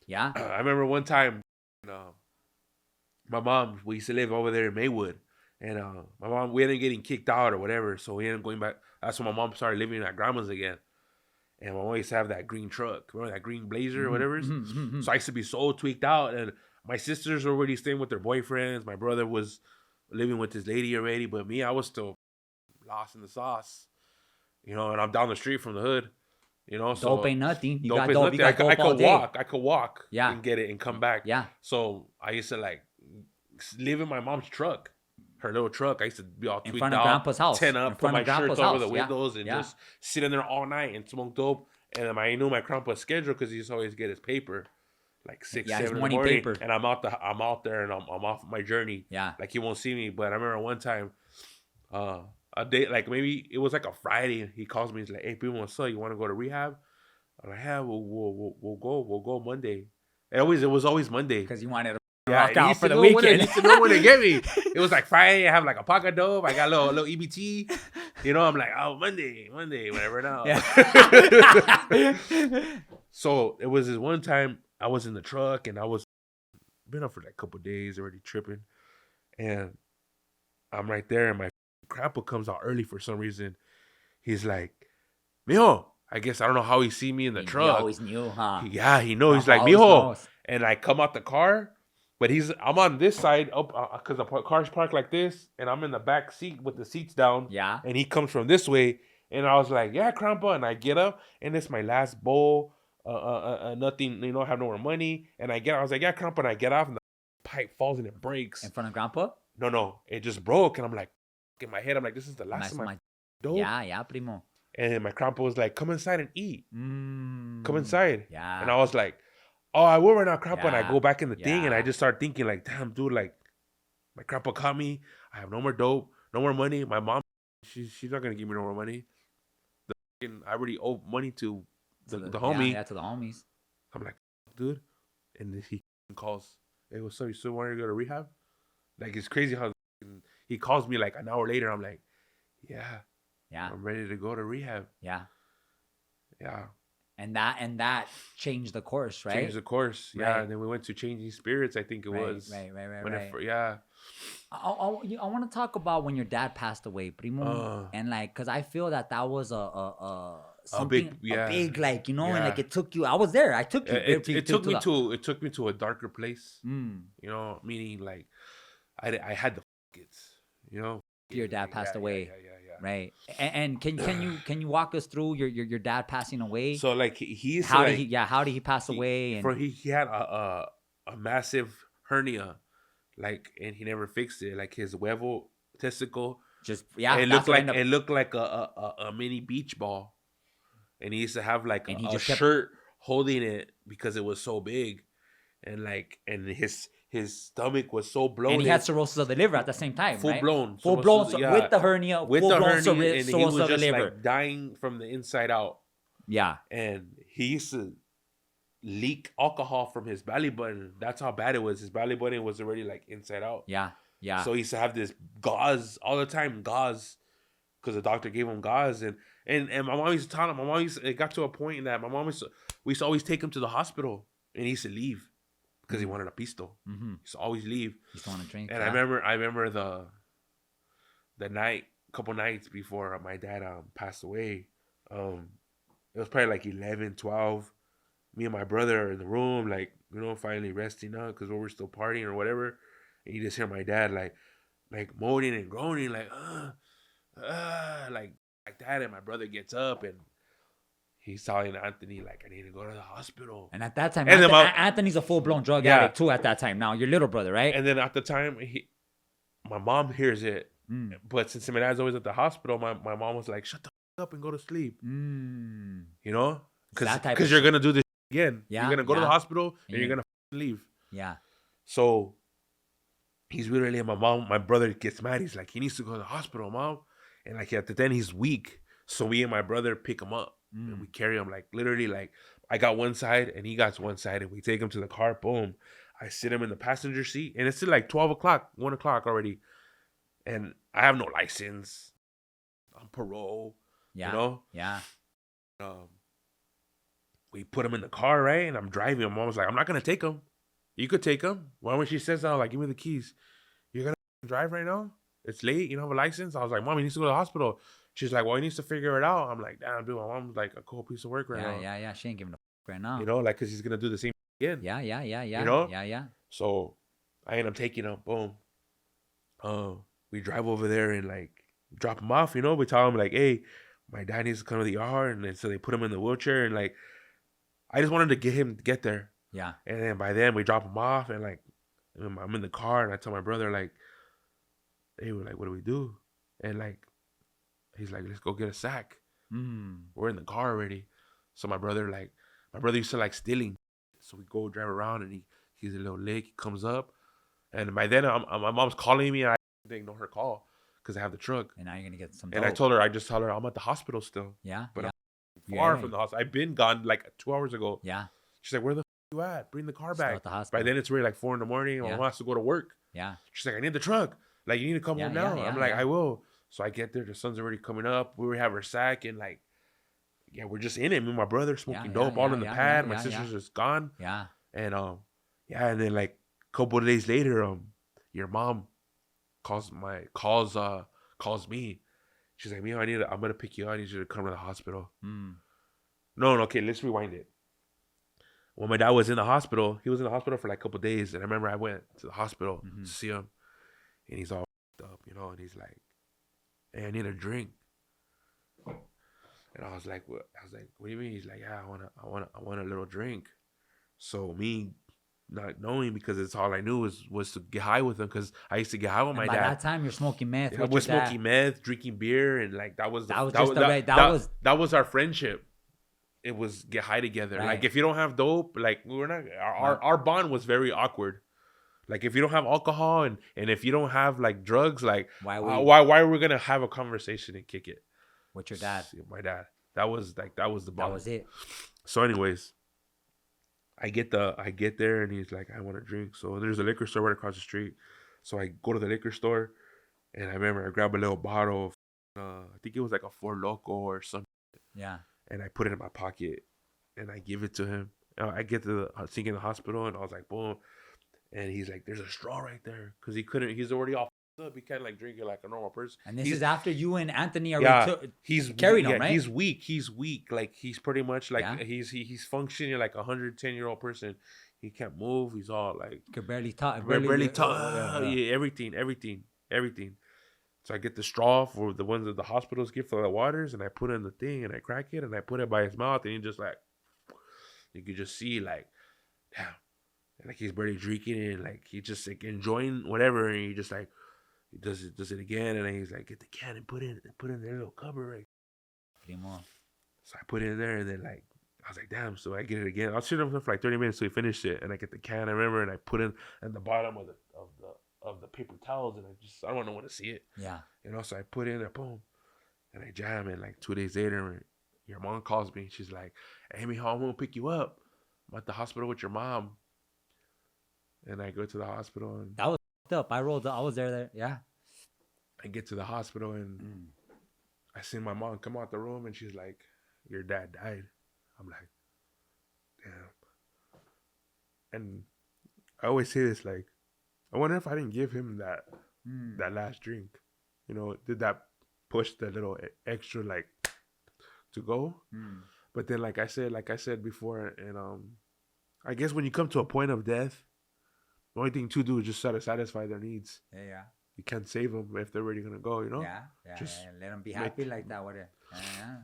Yeah. I remember one time, my mom, we used to live over there in Maywood. And my mom, we ended up getting kicked out or whatever. So we ended up going back. That's when my mom started living at grandma's again. And my mom used to have that green truck. Remember that green Blazer or whatever? So I used to be so tweaked out. And my sisters were already staying with their boyfriends. My brother was living with his lady already. But me, I was still lost in the sauce. You know, and I'm down the street from the hood. You know, so dope ain't nothing. You dope got dope. I could walk. Yeah. And get it and come back. Yeah. So I used to like live in my mom's truck, her little truck. I used to be all tweaked out. In front of grandpa's house. 10 up, put my shirts over the windows and Yeah. just sit in there all night and smoke dope. And then I knew my grandpa's schedule because he used to always get his paper, like 6, 7 in the morning. Paper. And I'm out there and I'm off my journey. Yeah. Like he won't see me. But I remember one time, a day, like maybe it was like a Friday. He calls me. He's like, "Hey, people, what's up? You want to go to rehab?" I'm like, "Yeah, we'll go Monday." It was always Monday because you wanted to rock out for the weekend. I used to know when to get me. It was like Friday. I have like a pocket dope. I got a little EBT. You know, I'm like, oh, Monday, whatever now. Yeah. So it was this one time I was in the truck and I was been up for like a couple of days already tripping, and I'm right there and my grandpa comes out early for some reason. He's like, "Mijo." I guess I don't know how he see me in the truck. He always knew, huh? Yeah, he knows. He's like, "Mijo," and I come out the car, but I'm on this side up because the car's parked like this, and I'm in the back seat with the seats down. Yeah, and he comes from this way, and I was like, "Yeah, grandpa," and I get up, and it's my last bowl. Nothing, you know, I have no more money, and I was like, "Yeah, grandpa," and I get off, and the pipe falls and it breaks in front of grandpa. No, it just broke, and I'm like, in my head, I'm like, this is the last of my dope. Yeah, primo. And my grandpa was like, come inside and eat. Come inside. Yeah. And I was like, Oh, I will right now, Grandpa. And I Yeah. go back in the thing, and I Yeah. just start thinking like, damn, dude, like my grandpa caught me. I have no more dope, no more money. My mom, she's not gonna give me no more money. I already owe money to the homie. Yeah, to the homies. I'm like, dude, and then he calls, hey, what's up? You still want to go to rehab? Like, it's crazy how he calls me like an hour later. I'm like, yeah, Yeah. I'm ready to go to rehab. Yeah. Yeah. And that changed the course, right? Changed the course. Yeah. Right. And then we went to Changing Spirits, I think it was. Right. Yeah. I want to talk about when your dad passed away, Primo, and like, cause I feel that was a something a big like, you know, and like it took you. I was there. I took you. It took me to a darker place. You know, meaning like I had the kids. You know, your dad passed away. Yeah. Right. And can you walk us through your dad passing away? So like he's how did he pass away? And he had a massive hernia. Like, and he never fixed it. Like his huevo testicle, it looked like a mini beach ball, and he used to have like a shirt holding it because it was so big, and his stomach was so bloated. And he had cirrhosis of the liver at the same time, full blown with the hernia, and he was of the just liver. like dying from the inside out. Yeah, and he used to leak alcohol from his belly button. That's how bad it was. His belly button was already like inside out. Yeah. So he used to have this gauze all the time, because the doctor gave him gauze, and my mom used to tell him. It got to a point that we used to always take him to the hospital, and he used to leave because he wanted a pistol. He used to always leave. He used to want to drink. And I remember the night, couple nights before my dad passed away. It was probably like 11, 12. Me and my brother are in the room, like, you know, finally resting up because we were still partying or whatever. And you just hear my dad like moaning and groaning, like that. And my brother gets up and he's telling Anthony, like, I need to go to the hospital. And at that time, Anthony's a full-blown drug addict too at that time. Now, your little brother, right? And then at the time, my mom hears it. But since my dad's always at the hospital, my mom was like, shut the up and go to sleep. You know? Because you're going to do this again. You're going to go to the hospital and you're going to leave. Yeah. So he's literally, my brother gets mad. He's like, he needs to go to the hospital, Mom. And like at the then he's weak. So me and my brother pick him up and we carry him, like literally, like I got one side and he got one side, and we take him to the car. Boom. I sit him in the passenger seat, and it's still like 12 o'clock, 1 o'clock already. And I have no license. I'm parole. Yeah. You know? Yeah. We put him in the car, right? And I'm driving. My mom was like, I'm not going to take him. You could take him. Well, when she says that, I was like, give me the keys. You're going to drive right now? It's late. You don't have a license? I was like, Mom, he needs to go to the hospital. She's like, well, he needs to figure it out. I'm like, damn, dude, my mom's like a cool piece of work right now. Yeah. She ain't giving a fuck right now. You know, like, because he's going to do the same again. Yeah. You know? Yeah. So I end up taking him. Boom. We drive over there and, like, drop him off, you know? We tell him, like, hey, my dad needs to come to the ER. And then so they put him in the wheelchair. And, like, I just wanted to get him to get there. Yeah. And then by then we drop him off, and like I'm in the car, and I tell my brother, like, hey, we're like, what do we do? And like he's like, let's go get a sack. We're in the car already. So my brother used to like stealing. So we go drive around, and he's a little lick. He comes up, and by then my mom's calling me, and I didn't ignore her call because I have the truck. And now you're gonna get some. And dope. I just told her I'm at the hospital still. Yeah. But I'm far from the hospital. I've been gone like 2 hours ago. Yeah. She's like, where the f*** you at? Bring the car Still back. at the hospital. By then it's really like 4 a.m. My mom has to go to work. Yeah. She's like, I need the truck. Like, you need to come home now. I'm like, I will. So I get there. The sun's already coming up. We have our sack, and like, we're just in it. Me and my brother smoking dope all in the pad. My sister's just gone. Yeah. And and then like a couple of days later, your mom calls me. She's like, Mio, I'm gonna pick you up. I need you to come to the hospital. No, okay, let's rewind it. When my dad was in the hospital, he was in the hospital for like a couple of days, and I remember I went to the hospital to see him, and he's all up, you know, and he's like, hey, I need a drink. And I was like, what? What do you mean? He's like, yeah, I want a little drink. So me not knowing, because it's all I knew was to get high with him, because I used to get high with my dad. By that time, you're smoking meth. Yeah, we're smoking meth, drinking beer, and like that was our friendship. it was get high together. Right. Like if you don't have dope, like we were not our bond was very awkward. Like if you don't have alcohol and if you don't have like drugs, like why are we gonna have a conversation and kick it? With your dad? My dad. That was the bond. That was it. So anyways, I get there and he's like, I want to drink. So there's a liquor store right across the street. So I go to the liquor store and I remember I grab a little bottle of I think it was like a Four Loko or something. Yeah. And I put it in my pocket and I give it to him. I get to the sink in the hospital and I was like, boom. And he's like, there's a straw right there. Because he's already all up. He can't like drink it like a normal person. And this is after you and Anthony already carried him, right? He's weak. Like he's pretty much like, he's functioning like a 110-year-old person. He can't move. He's all like. Could barely talk. Barely talk. Yeah, everything. So I get the straw for the ones that the hospitals give for the waters, and I put it in the thing, and I crack it, and I put it by his mouth, and he just like, you could just see like, damn, and like he's barely drinking it, and like he's just like enjoying whatever, and he just like, he does it again, and then he's like, get the can and put it in their little cupboard, right? Primo. So I put it in there, and then like, I was like, damn, so I get it again. I was sitting there for like 30 minutes, so he finished it, and I get the can, I remember, and I put it in the bottom of the paper towels, and I don't want to see it. Yeah. You know, so I put it in there, boom, and I jam it. Like 2 days later, your mom calls me. She's like, hey, mijo, I'm going to pick you up. I'm at the hospital with your mom. And I go to the hospital. And that was up. I was there. Yeah. I get to the hospital, and I see my mom come out the room, and she's like, your dad died. I'm like, damn. And I always say this, like, I wonder if I didn't give him that last drink, you know, did that push the little extra like to go? But then, like I said before, and I guess when you come to a point of death, the only thing to do is just try to satisfy their needs. Yeah. You can't save them if they're already gonna go, you know. Yeah. Just let them be happy like that.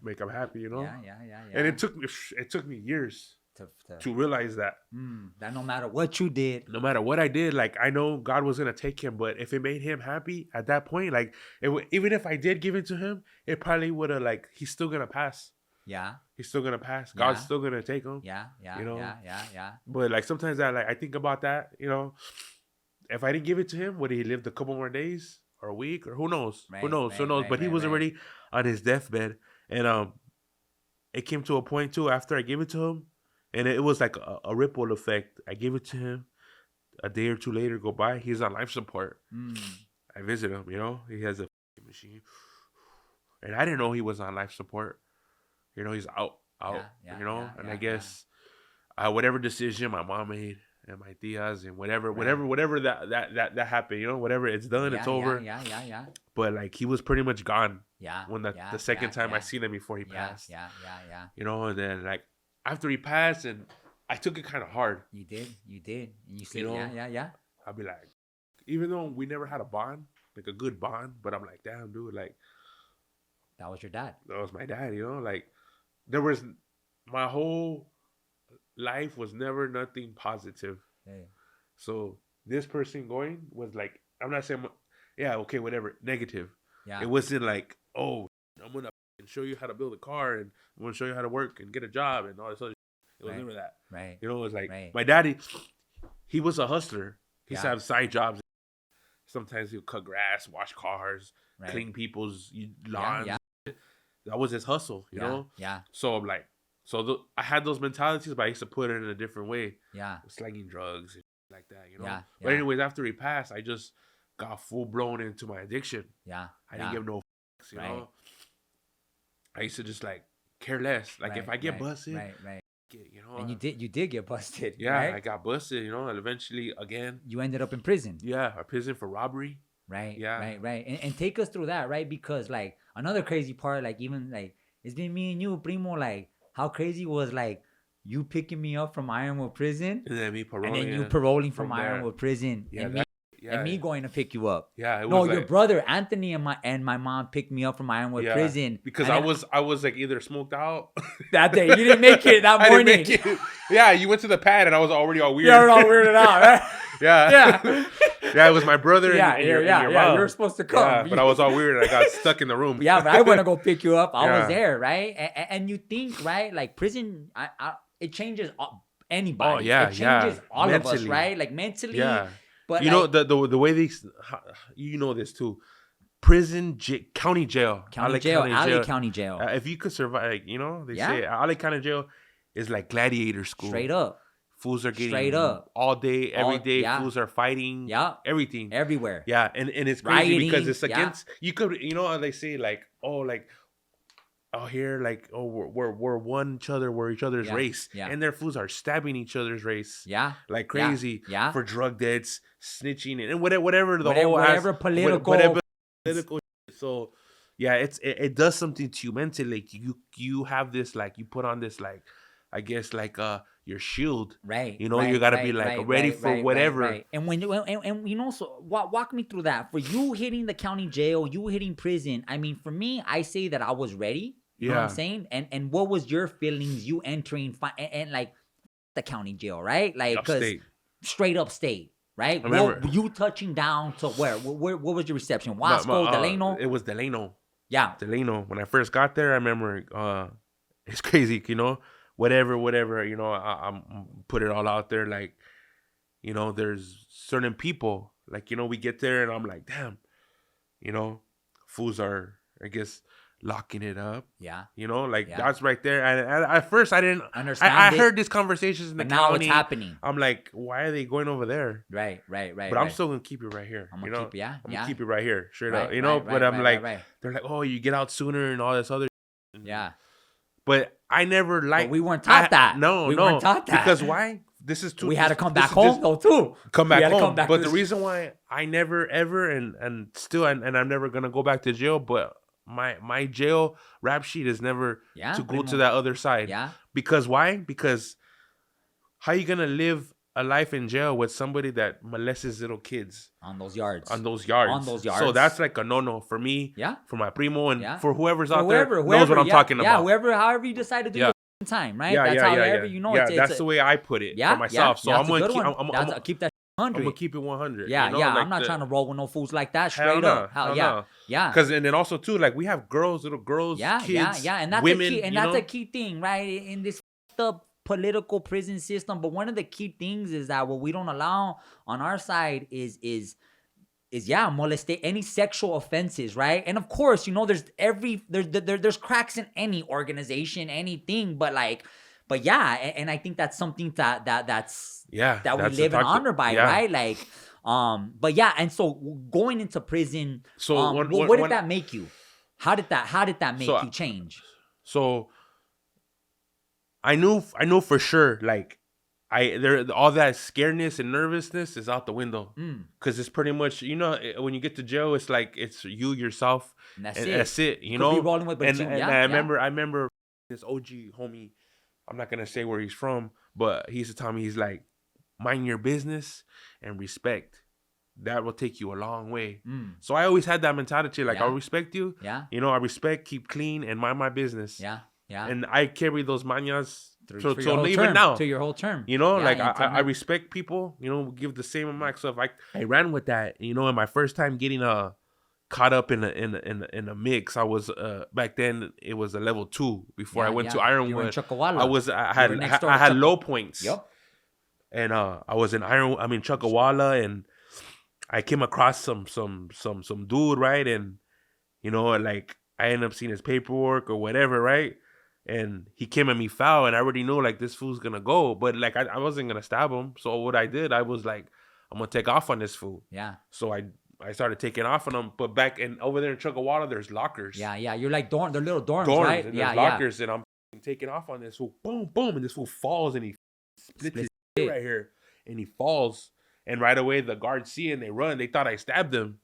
Make them happy, you know. Yeah. And it took me years to realize that no matter what you did, no matter what I did, like I know God was gonna take him, but if it made him happy at that point, like even if I did give it to him, it probably would have like he's still gonna pass. Yeah, he's still gonna pass. God's still gonna take him. Yeah. You know. Yeah. But like sometimes I think about that. You know, if I didn't give it to him, would he lived a couple more days or a week or who knows? Who knows? But he was already on his deathbed, and it came to a point too after I gave it to him. And it was like a ripple effect. I gave it to him. A day or two later go by. He's on life support. I visit him, you know. He has a machine. And I didn't know he was on life support. You know, he's out, you know. I guess whatever decision my mom made and my tias and whatever that happened, you know, whatever it's done, it's over. Yeah. But like he was pretty much gone. Yeah. When the second time I seen him before he passed. Yeah. You know, and then like after he passed, and I took it kind of hard. You did. And you said, you know, yeah. I'll be like, even though we never had a bond, like a good bond, but I'm like, damn, dude, like. That was your dad. That was my dad, you know? Like, my whole life was never nothing positive. Yeah. So this person going was like, I'm not saying, okay, whatever, negative. Yeah. It wasn't like, oh, I'm going to show you how to build a car, and I'm going to show you how to work and get a job and all this other shit. It was never that. Right. You know, it was like, my daddy, he was a hustler. He used to have side jobs. Sometimes he'll cut grass, wash cars, clean people's lawns. Yeah. That was his hustle, you know? Yeah. So I'm like, I had those mentalities, but I used to put it in a different way. Yeah. Slanging drugs and like that, you know? Yeah. But anyways, after he passed, I just got full blown into my addiction. Yeah. I didn't give no fucks, you know? I used to just like care less. Like if I get busted, you know? And you did get busted. Yeah, right? I got busted, you know, and eventually again. You ended up in prison. Yeah, a prison for robbery. Right. Yeah. Right. And take us through that, right? Because like another crazy part, like even like it's been me and you, Primo, like how crazy was like you picking me up from Ironwood prison, and then me paroling, and then you paroling from Ironwood prison, and me going to pick you up. Yeah, it was your brother Anthony and my mom picked me up from Ironwood prison because I was like either smoked out that day. You didn't make it that morning. Yeah, you went to the pad and I was already all weird. You were all weirded out, right? Yeah. Yeah, it was my brother and your mom. You were supposed to come. Yeah, but I was all weird. I got stuck in the room. Yeah, but I want to go pick you up. I Yeah. was there, right? And you think, right? Like prison, it changes anybody. Oh, yeah, it changes all of us, Mentally. right? Like mentally. Yeah. But you know the way these, you know this too. Prison, county jail, LA County Jail. If you could survive, like, you know, they Yeah. say LA County Jail is like gladiator school. Straight up. Fools are getting Straight up. all day, every day. Yeah. Fools are fighting. Yeah. Everything. Everywhere. Yeah, and it's crazy Rioting, because it's yeah. against. You could, you know, how they say like, here, like, we're one each other, we're each other's Yeah, race, yeah. and their fools are stabbing each other's race, Yeah. like crazy, Yeah. for drug debts, snitching, and whatever Whatever political. whatever political. So, yeah, it does something to you mentally. Like you have this, like, you put on this, like, I guess, like your shield, Right. you know, right, you gotta right, be like right, ready right, for right, whatever. Right. And when you know, so walk me through that. For you hitting the county jail, you hitting prison. I mean, for me, I say that I was ready. You know what I'm Yeah. saying? And what was your feelings? You entering and like the county jail, right? Like because Upstate. straight up state, right? I remember- You touching down to where? What was your reception? Wasco, Delano. It was Delano. Yeah. Delano. When I first got there, I remember it's crazy, you know, whatever, you know, I'm put it all out there. Like, you know, there's certain people, like, you know, we get there and I'm like, damn, you know, fools are, I guess, locking it up. Yeah. You know, like, Yeah. that's right there. And at first I didn't Understand I it, heard these conversations in the But now county. it's happening. I'm like, why are they going over there? Right. But I'm still gonna keep it right here. I'm you gonna know? keep I'm gonna keep it right here, straight up. You know, but I'm like, they're like, oh, you get out sooner and all this other. Yeah. But I never But like. we weren't taught that. No, we no. weren't taught that. Because why? This is too. We had to come this back is home just- though too. Come We back had to home. come back But to the this- reason why I never ever and still and I'm never gonna go back to jail. But my jail rap sheet is never Yeah, to go Primo. to that other side. Yeah. Because why? Because how you gonna live a life in jail with somebody that molests little kids On those yards. on those yards? So yards. that's like a no for me. Yeah. For my primo and Yeah. for whoever's For out there whoever knows what I'm yeah, talking Yeah, about. whoever, however you decide to do Yeah. your time, right? Yeah, That's yeah, however yeah. you know. Yeah, it's, that's it's the way I put it yeah, for myself. Yeah, So that's I'm a gonna good keep. one. I'm Keep that I'm 100. gonna keep it 100. Yeah, you know? yeah. Like I'm not trying to roll with no fools like that. Hell Straight no, up. Hell yeah. no. Yeah. Because and then also too, like we have girls, little girls, Yeah, kids, yeah. And that's women, the key, and you that's know? a key thing, right? In this up political prison system. But one of the key things is that what we don't allow on our side is molest any sexual offenses, right? And of course, you know, there's cracks in any organization, anything, but yeah, and I think that's something that's we live and honor by, right? Like, but yeah, and so going into prison, So what did that make you? How did that make you change? So I knew for sure, like all that scaredness and nervousness is out the window, because it's pretty much, you know, when you get to jail, it's like it's you yourself, And that's it. You Could know, be rolling with, but I remember this OG homie. I'm not gonna say where he's from, but he used to tell me, he's like, mind your business and respect. That will take you a long way. So I always had that mentality, like, Yeah. I respect you. Yeah. You know, I respect, keep clean, and mind my business. Yeah. Yeah. And I carry those mañas For so your whole even term, now. to your whole term. You know, Yeah, like until I now. respect people, you know, give the same amount. So if I ran with that, you know, and my first time getting caught up in a mix, I was back then it was a level 2 before I went to You were in Ironwood. Chuckawalla. I You were next door to had Chuck- low points. Yep. And I was in Chuckawalla, and I came across some dude, right? And you know, like I ended up seeing his paperwork or whatever, right? And he came at me foul, and I already knew like this fool's gonna go, but like I wasn't gonna stab him. So what I did, I was like, I'm gonna take off on this fool. Yeah. So I started taking off on him, but back and over there in Chuckawalla, there's lockers. Yeah. Yeah. You're like they're little dorms, Dorms, right? and Yeah. there's lockers, and I'm taking off on this fool. Boom, boom, and this fool falls, and he splits his it. right here, and he falls. And right away, the guards see it, and they run. They thought I stabbed them.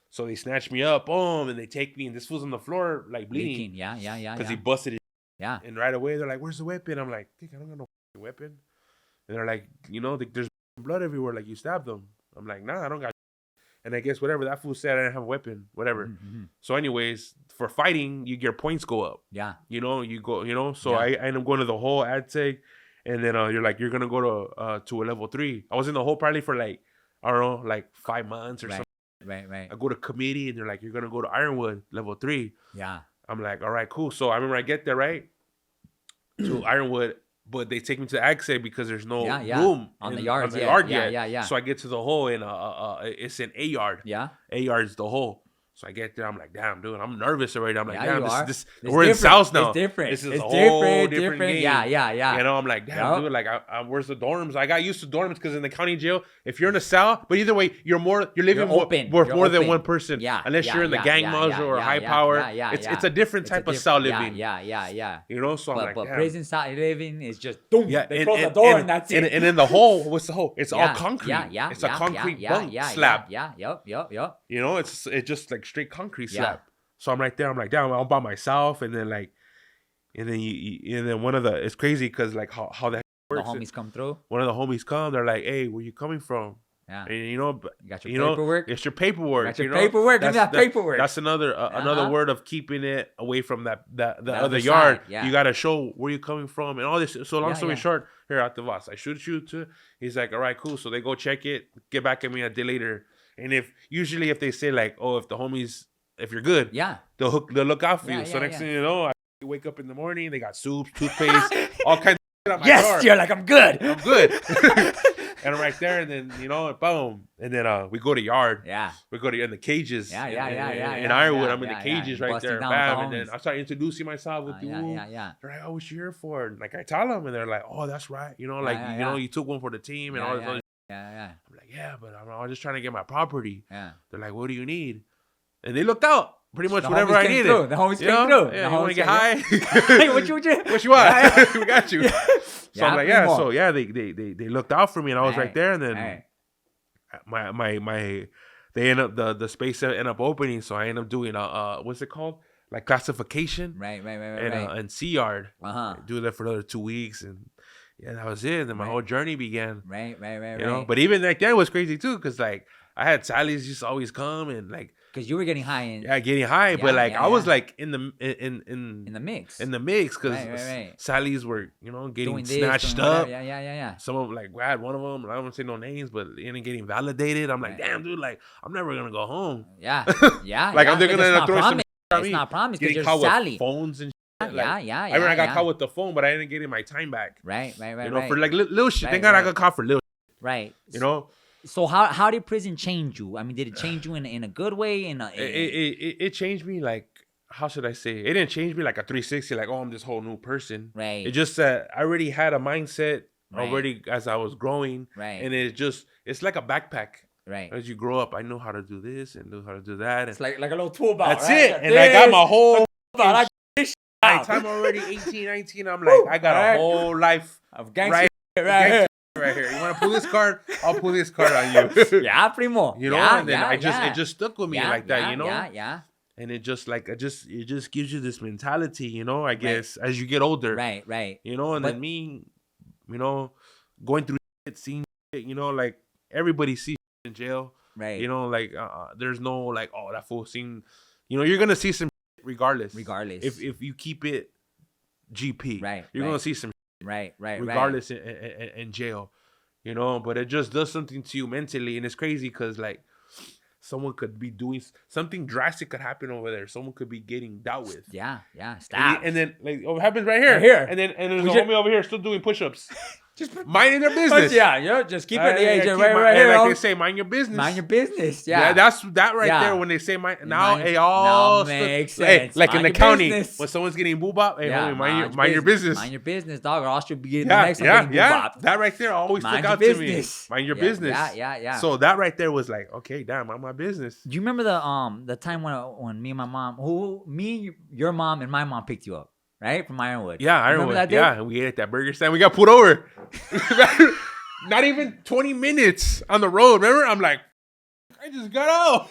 So they snatch me up, boom, and they take me, and this fool's on the floor, like bleeding. Yeah. Yeah. Yeah. Because Yeah. he busted his. Yeah. And right away, they're like, where's the weapon? I'm like, I don't got no weapon. And they're like, you know, there's blood everywhere, like you stabbed them. I'm like, nah, I don't got. And I guess whatever that fool said, I didn't have a weapon, whatever. Mm-hmm. So anyways, for fighting, your points go up. Yeah. You know, you go, you know. So Yeah. I end up going to the whole ad tag. And then you're like, you're going to go to a level 3. I was in the whole probably for like I don't know, like 5 months or something. Right. I go to committee and they're like, you're gonna go to Ironwood level 3. Yeah. I'm like, all right, cool. So I remember I get there right to Ironwood, but they take me to the exit because there's no room on the yard yet. Yeah. So I get to the hole and it's an A yard. Yeah. A yard's the hole. So I get there, I'm like, damn, dude, I'm nervous already. I'm like, damn, this we're in South now. It's different. This is it's a whole different game. Yeah. You know, I'm like, damn, dude, like, where's the dorms? I got used to dorms because in the county jail, if you're in a cell, but either way, you're living open. with more than one person. Yeah. Unless you're in the gang muzzle or high power. It's a different type of cell living. Yeah. You know, so I'm like, but damn. prison style living is just boom. Yeah, they close the door and that's it. And in the hole, what's the hole? It's all concrete. Yeah. It's a concrete bunk slab. Yeah. Yep. You know, it's just like straight concrete slab. So I'm right there. I'm like, damn, I'm by myself. And then like, and then one of the, it's crazy because like how that works. The homies come through. One of the homies come. They're like, hey, where you coming from? Yeah. And you know, you got your paperwork. It's your paperwork. Got your paperwork. Give me that paperwork. That's another word of keeping it away from the other yard. Yeah. You got to show where you coming from and all this. So long story short, here at the Voss, I shoot you too. He's like, all right, cool. So they go check it, get back at me a day later. And if they say like, oh, if the homies, if you're good, they'll look out for you. So next thing you know, I wake up in the morning, they got soups, toothpaste, all kinds of shit on my car. You're like, I'm good. And I'm right there, and then boom, and then we go to yard. Yeah, we go to in the cages. Yeah. In Ironwood, I'm in the cages right there. Bam, and then I start introducing myself with you. Yeah. They're like, oh, what you here for? And like I tell them, and they're like, oh, that's right. You know, like you took one for the team and all this. Yeah. I'm like, yeah, but I'm just trying to get my property. Yeah. They're like, what do you need? And they looked out pretty much whatever I needed. The homies came through. Yeah, you want to get high? Hey, what you want? We got you. So I'm like, Primo. So they looked out for me, and I was right there, and then my they end up the space ended up opening, so I end up doing what's it called, like classification, right, and C yard. Do that for another 2 weeks, and that was it. And then my whole journey began. Right. You know, but even like that was crazy too, because like I had Sally's just always come and like. Because you were getting high but like I was like in the mix. In the mix, because Sally's were getting snatched up. Yeah. Some of them, like I had one of them. I don't want to say no names, but ended getting validated. I'm like, damn, dude, like I'm never gonna go home. Yeah. Like I'm gonna throw some. It's not promised because you're Sally. Phones and. I remember I got caught with the phone, but I didn't get my time back. Right. You know, for like little shit. Thank God I got caught for little. Right. You know. So how did prison change you? I mean, did it change you in a good way? It changed me, like, how should I say? It didn't change me like a 360, like, oh, I'm this whole new person. Right. It just I already had a mindset already as I was growing. Right. And it's like a backpack. Right. As you grow up, I know how to do this and know how to do that. It's like a little toolbox. That's it. And I got my whole. By the time I'm already 18, 19, I'm like, I got a whole life of gangster right here. You want to pull this card? I'll pull this card on you. Yeah, primo. You know, and then it just stuck with me like that, you know? Yeah. And it just gives you this mentality, you know, I guess, as you get older. Right. You know, and then me, you know, going through it, seeing it, you know, like everybody sees in jail. Right. You know, like there's no like, oh, that fool seen, you know, you're gonna see some regardless. If you keep it GP. Right. You're gonna see some Right. regardless in jail, you know, but it just does something to you mentally. And it's crazy because like someone could be doing something drastic could happen over there. Someone could be getting dealt with. Yeah. Stop. And then like what happens right here. And there's a homie over here still doing push-ups. Just minding their business. Just keep it right here. Like they say, mind your business. Mind your business. Yeah. That's that right there. When they say now it all makes sense. Like in the county, when someone's getting boobop, hey, homie, mind your business. Mind your business, dog, or else you'll be getting the next one getting boobop. That right there always stuck out to me. Mind your business. Yeah. So that right there was like, okay, damn, mind my business. Do you remember the time when me and my mom, your mom, and my mom picked you up? Right? From Ironwood. Yeah, Ironwood. And we ate at that burger stand. We got pulled over. Not even 20 minutes on the road. Remember? I'm like, I just got out.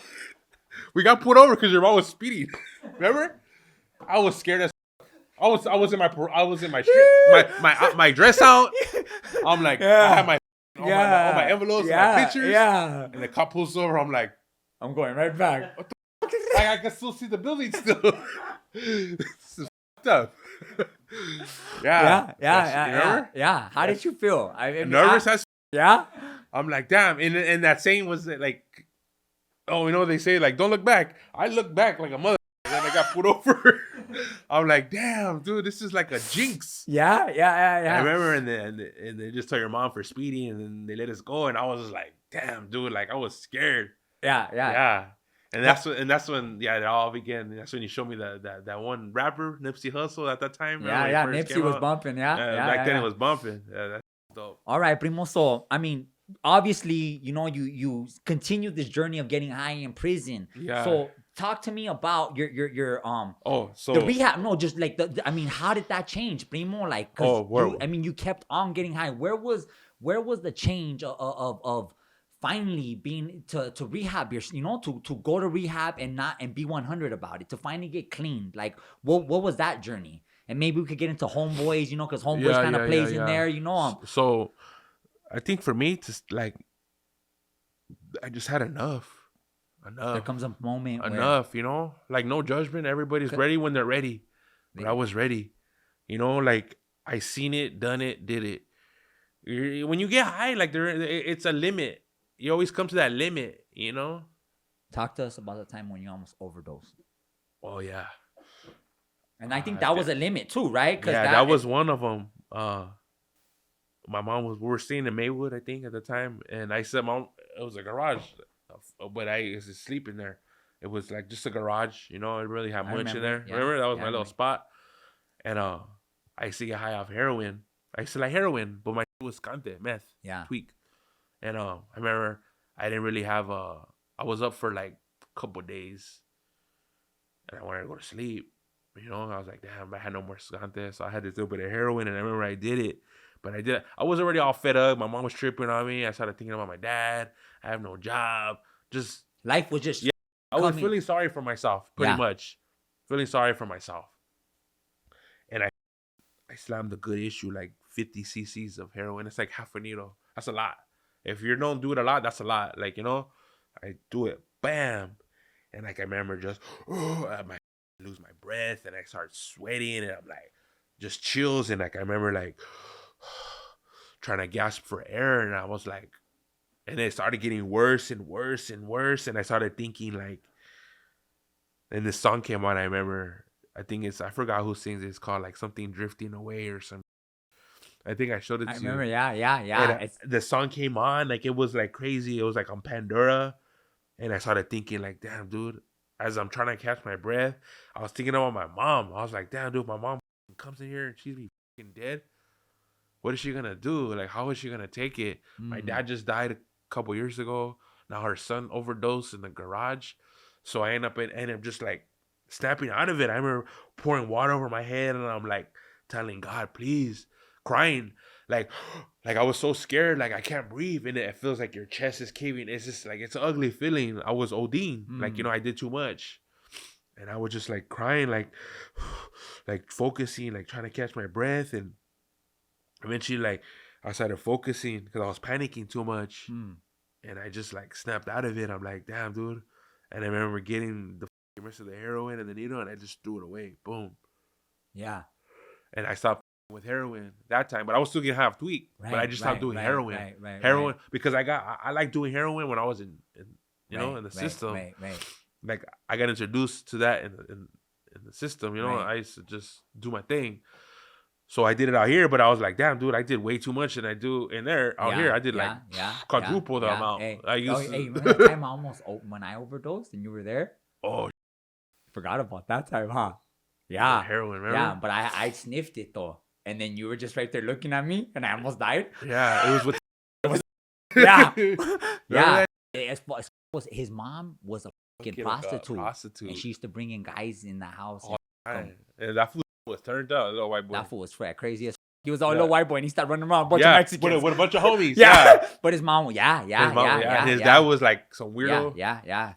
We got pulled over because your mom was speeding. Remember? I was scared as I was in my shirt, my dress out. I'm like, I had all my envelopes, my pictures. Yeah. And the cop pulls over. I'm like, I'm going right back. What the fuck? I can still see the building still. This is fucked up. Yeah. How did you feel? Nervous as. Yeah. I'm like, damn. And that saying was like, oh, they say like, don't look back. I look back like a mother, and then I got pulled over. I'm like, damn, dude, this is like a jinx. I remember, and they just told your mom for speeding, and then they let us go, and I was just like, damn, dude, like I was scared. Yeah. And that's when it all began. That's when you showed me that one rapper, Nipsey Hussle, at that time. Nipsey was bumping. Back then it was bumping. That's dope. All right, Primo. So, I mean, obviously, you continued this journey of getting high in prison. Yeah. So, talk to me about your the rehab. No, just like I mean, how did that change, Primo? Like, you kept on getting high. Where was the change of finally being to rehab your, to go to rehab and be 100 about it, to finally get clean? Like, what was that journey? And maybe we could get into Homeboys, because Homeboys kind of plays in there, So I think for me, like, I just had enough. There comes a moment enough, like no judgment. Everybody's ready when they're ready. But I was ready. Like I seen it, done it, did it. When you get high, like it's a limit. You always come to that limit, Talk to us about the time when you almost overdosed. Oh yeah. And I think that was a limit too, right? That was one of them. My mom we were staying in Maywood, I think, at the time, and I said, "Mom, it was a garage, but I used to sleep in there. It was like just a garage, it really had much in there. Yeah. Remember that was my little spot, and I used to get high off heroin. I used to like heroin, but my was cante, meth, tweak, and I remember I didn't really have I was up for like a couple of days, and I wanted to go to sleep. I was like, damn, I had no more scante, so I had this little bit of heroin, and I remember I did it. But I was already all fed up. My mom was tripping on me. I started thinking about my dad. I have no job. Just life was just I was feeling sorry for myself, pretty much. Feeling sorry for myself. And I slammed a good issue, like 50 cc's of heroin. It's like half a needle. That's a lot. If you don't do it a lot, that's a lot. Like, I do it. Bam. And like I remember just lose my breath, and I start sweating, and I'm like just chills, and like I remember like trying to gasp for air, and I was like, and it started getting worse and worse and worse, and I started thinking like, and this song came on. I remember, I forgot who sings it. It's called like something drifting away or something. I think I showed it to you. I remember, yeah. The song came on, like it was like crazy. It was like on Pandora, and I started thinking like, damn, dude. As I'm trying to catch my breath, I was thinking about my mom. I was like, damn, dude, my mom comes in here and she's be fucking dead. What is she gonna do? Like, how is she gonna take it? My dad just died a couple years ago. Now her son overdosed in the garage. So I end up just like snapping out of it. I remember pouring water over my head, and I'm like telling God, please, crying. Like I was so scared, like I can't breathe, and it feels like your chest is caving. It's just like, it's an ugly feeling. I was ODing, like, I did too much, and I was just like crying, like focusing, like trying to catch my breath, and eventually, like, I started focusing because I was panicking too much, and I just like snapped out of it. I'm like, damn, dude, and I remember getting the rest of the heroin and the needle, and I just threw it away. Boom. Yeah. And I stopped with heroin that time, but I was still getting half tweak. But I just stopped doing heroin. Heroin because I like doing heroin when I was in the system. Like I got introduced to that in the system. I used to just do my thing. So I did it out here, but I was like, damn, dude, I did way too much than I do in there. Out here, I did quadruple the amount. Remember the time when I overdosed and you were there? Oh, forgot about that time, huh? Yeah. Heroin, remember? Yeah, but I sniffed it though. And then you were just right there looking at me, and I almost died. Yeah, it was with. Yeah. Yeah. His mom was a fucking prostitute. And she used to bring in guys in the house. And that fool was turned up, little white boy. That fool was crazy as he was a little white boy, and he started running around a bunch of Mexicans. With a bunch of homies. But his mom, his dad was like some weirdo. Yeah.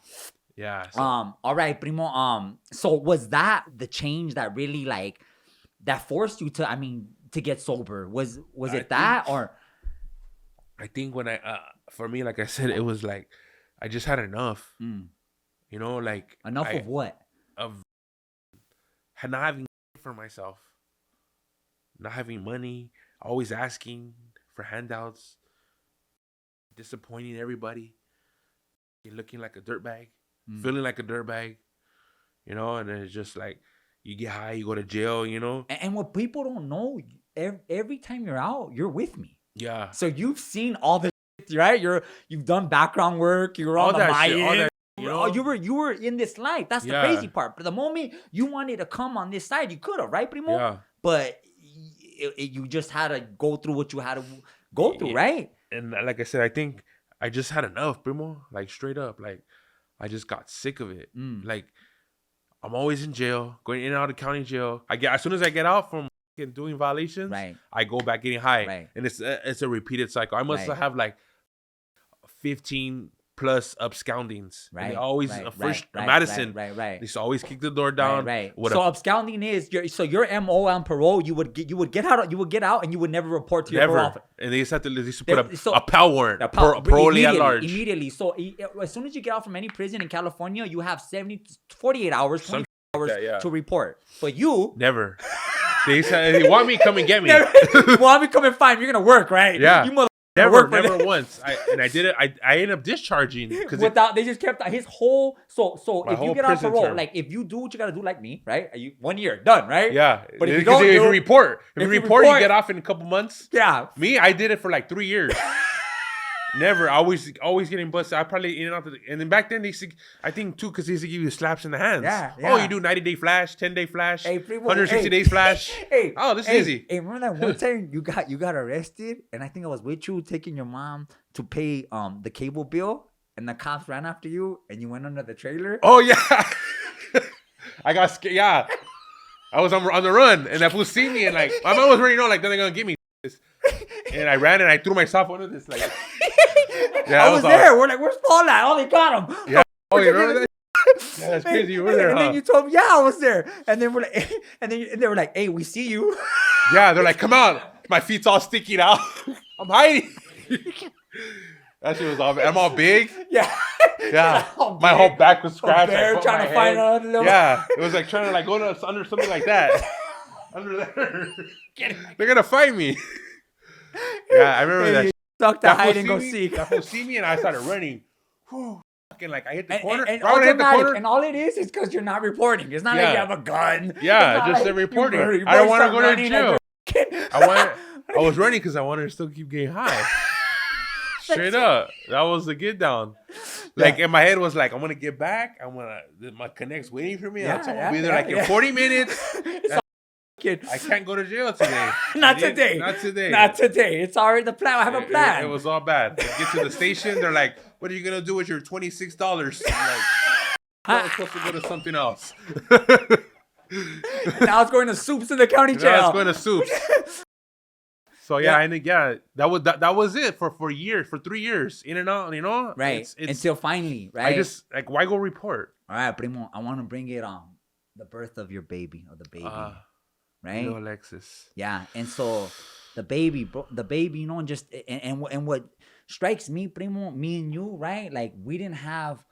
So. All right, Primo. So was that the change that really like that forced you to get sober? Was it that or? I think when for me, like I said, it was like I just had enough. Like enough of what? Of not having for myself, not having money, always asking for handouts, disappointing everybody. You're looking like a dirtbag, feeling like a dirtbag, you know. And then it's just like you get high, you go to jail, you know. And what people don't know, every time you're out, you're with me. Yeah. So you've seen all the shit, right? You've done background work. You're on All the that shit, all Mayan. that, you know? You were in this life. That's the Yeah. crazy part. But the moment you wanted to come on this side, you could have, right, Primo? Yeah. But you just had to go through what you had to go through, right? And like I said, I think I just had enough, Primo. Like straight up, like I just got sick of it. Like I'm always in jail, going in and out of county jail. As soon as I get out from doing violations, right, I go back getting high, right. And it's a repeated cycle. I must Right. have like 15 plus abscondings. Right. And they always first Madison. Right. They used to always kick the door down. Right. So absconding is your MO on parole. You would get out, and you would never report to your parole officer. And they used to put a PAL warrant, parolee at large. Immediately. So as soon as you get out from any prison in California, you have 48 hours, 20 hours to report. But you never. They want me to come and get me. You want me to come and find me? You're gonna work, right? Yeah. You mother. Never once. I did it. I ended up discharging because they just kept his whole. So if you get out parole, term. like if you do what you gotta do, like me, right? 1 year done, right? Yeah. But if you report, you get off in a couple months. Yeah. Me, I did it for like 3 years. Never. Always getting busted. I probably in and out. And then back then I think too, because they used to give you slaps in the hands. Yeah. Oh, you do 90-day flash, 10-day flash, hey, Primo, 160 days flash. Oh, this is easy. Hey, remember that one time you got arrested, and I think I was with you taking your mom to pay the cable bill, and the cops ran after you, and you went under the trailer. Oh yeah. I got scared. Yeah. I was on the run, and that fool see me, and like my mom was already know, like, they're gonna get me. And I ran and I threw myself under this, like. Yeah, I was there. We're like, where's Paul at? Oh, they got him. Yeah. Oh, you remember that? Yeah, that's crazy. You were there, and then you told me, yeah, I was there. And then we're like, and they were like, hey, we see you. Yeah, they're like, come on. My feet's all sticking out. I'm hiding. That shit was all. I'm all big. Yeah. Yeah. My whole back was scratched. Bear trying to find another little. Yeah. It was like trying to like go under something like that. Under there. They're gonna find me. Yeah, I remember that. Stuck to hide and go seek. That fool see me and I started running. Whew. Fucking like I hit the corner. And right when I hit the corner. And all it is because you're not reporting. It's not like you have a gun. Yeah, just like reporting. I don't want to go to jail. I was running because I wanted to still keep getting high. Straight up. That was the get down. Like in my head was like, I'm gonna get back. My connect's waiting for me. I'll be there like in 40 minutes. I can't go to jail today. Not today. It's already the plan. I have a plan. It was all bad. They get to the station. They're like, what are you going to do with your $26? I'm like, I was supposed to go to something else. Now it's going to Soups in the county jail. Now it's going to Soups. So that was it for years, for 3 years, in and out, you know? Right. It's until finally, right? I just, like, why go report? All right, Primo, I want to bring it on the birth of your baby, or the baby. Right, you know, Alexis. Yeah, and so the baby, you know, and just and what strikes me, Primo, me and you, right? Like we didn't have,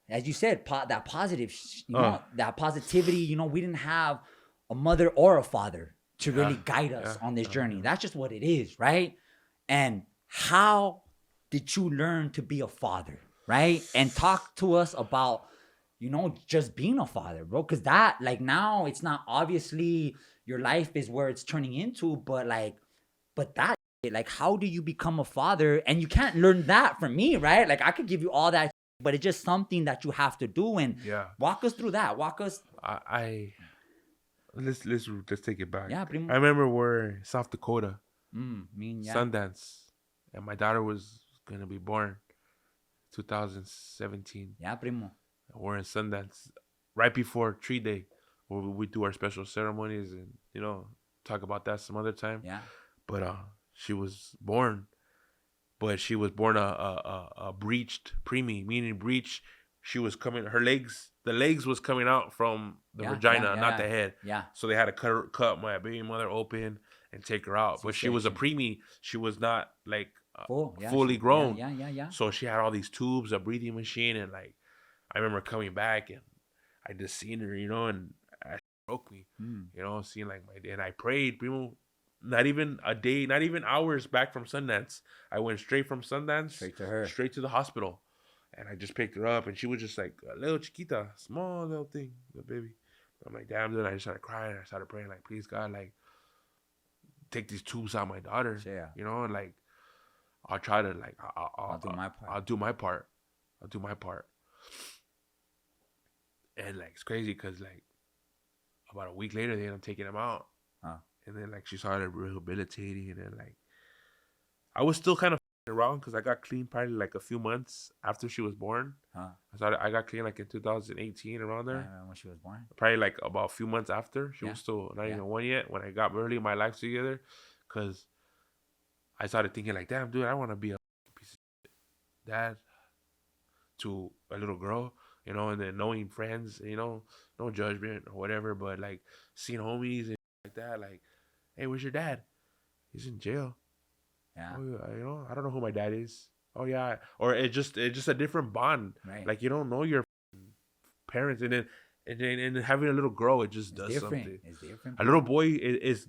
as you said, that positive, you know, that positivity. You know, we didn't have a mother or a father to really guide us on this journey. That's just what it is, right? And how did you learn to be a father, right? And talk to us about, you know, just being a father, bro. Because that, like, now it's not obviously your life is where it's turning into, but that, like, how do you become a father? And you can't learn that from me, right? Like, I could give you all that, but it's just something that you have to do. And walk us through that. Let's take it back. Yeah, Primo. I remember we're in South Dakota, yeah. Sundance, and my daughter was gonna be born 2017. Yeah, Primo. We're in Sundance right before Tree Day, where we do our special ceremonies and, you know, talk about that some other time. Yeah. But she was born, a breached preemie, meaning breach. She was coming. The legs was coming out from the vagina, not the head. Yeah. So they had to cut my baby mother open and take her out. But she was a preemie. She was not like fully grown. Yeah. So she had all these tubes, a breathing machine, and like. I remember coming back and I just seen her, you know, and it broke me, you know, seeing like and I prayed, Primo, not even a day, not even hours back from Sundance. I went straight from Sundance, Straight to her. straight to the hospital. And I just picked her up, and she was just like a little chiquita, small little thing, little baby. I'm like, damn, dude. I just started crying. I started praying, like, please, God, like, take these tubes out of my daughter. Yeah. You know, and like, I'll try to, like, I'll do my part. I'll do my part. I'll do my part. And like, it's crazy because like, about a week later, they ended up taking him out. Huh. And then like, she started rehabilitating, and then like, I was still kind of around because I got clean probably like a few months after she was born. Huh. I got clean like in 2018, around there. When she was born. Probably like about a few months after. She was still not Yeah. even one yet when I got really my life together. Because I started thinking like, damn, dude, I want to be a piece of dad to a little girl, you know, and then knowing friends, you know, no judgment or whatever, but like seeing homies and like that, like, hey, where's your dad? He's in jail. Yeah. Oh, you know, I don't know who my dad is. Oh yeah, or it's just a different bond. Right. Like you don't know your parents, and then having a little girl, it just does different. something. It's different. A little boy it's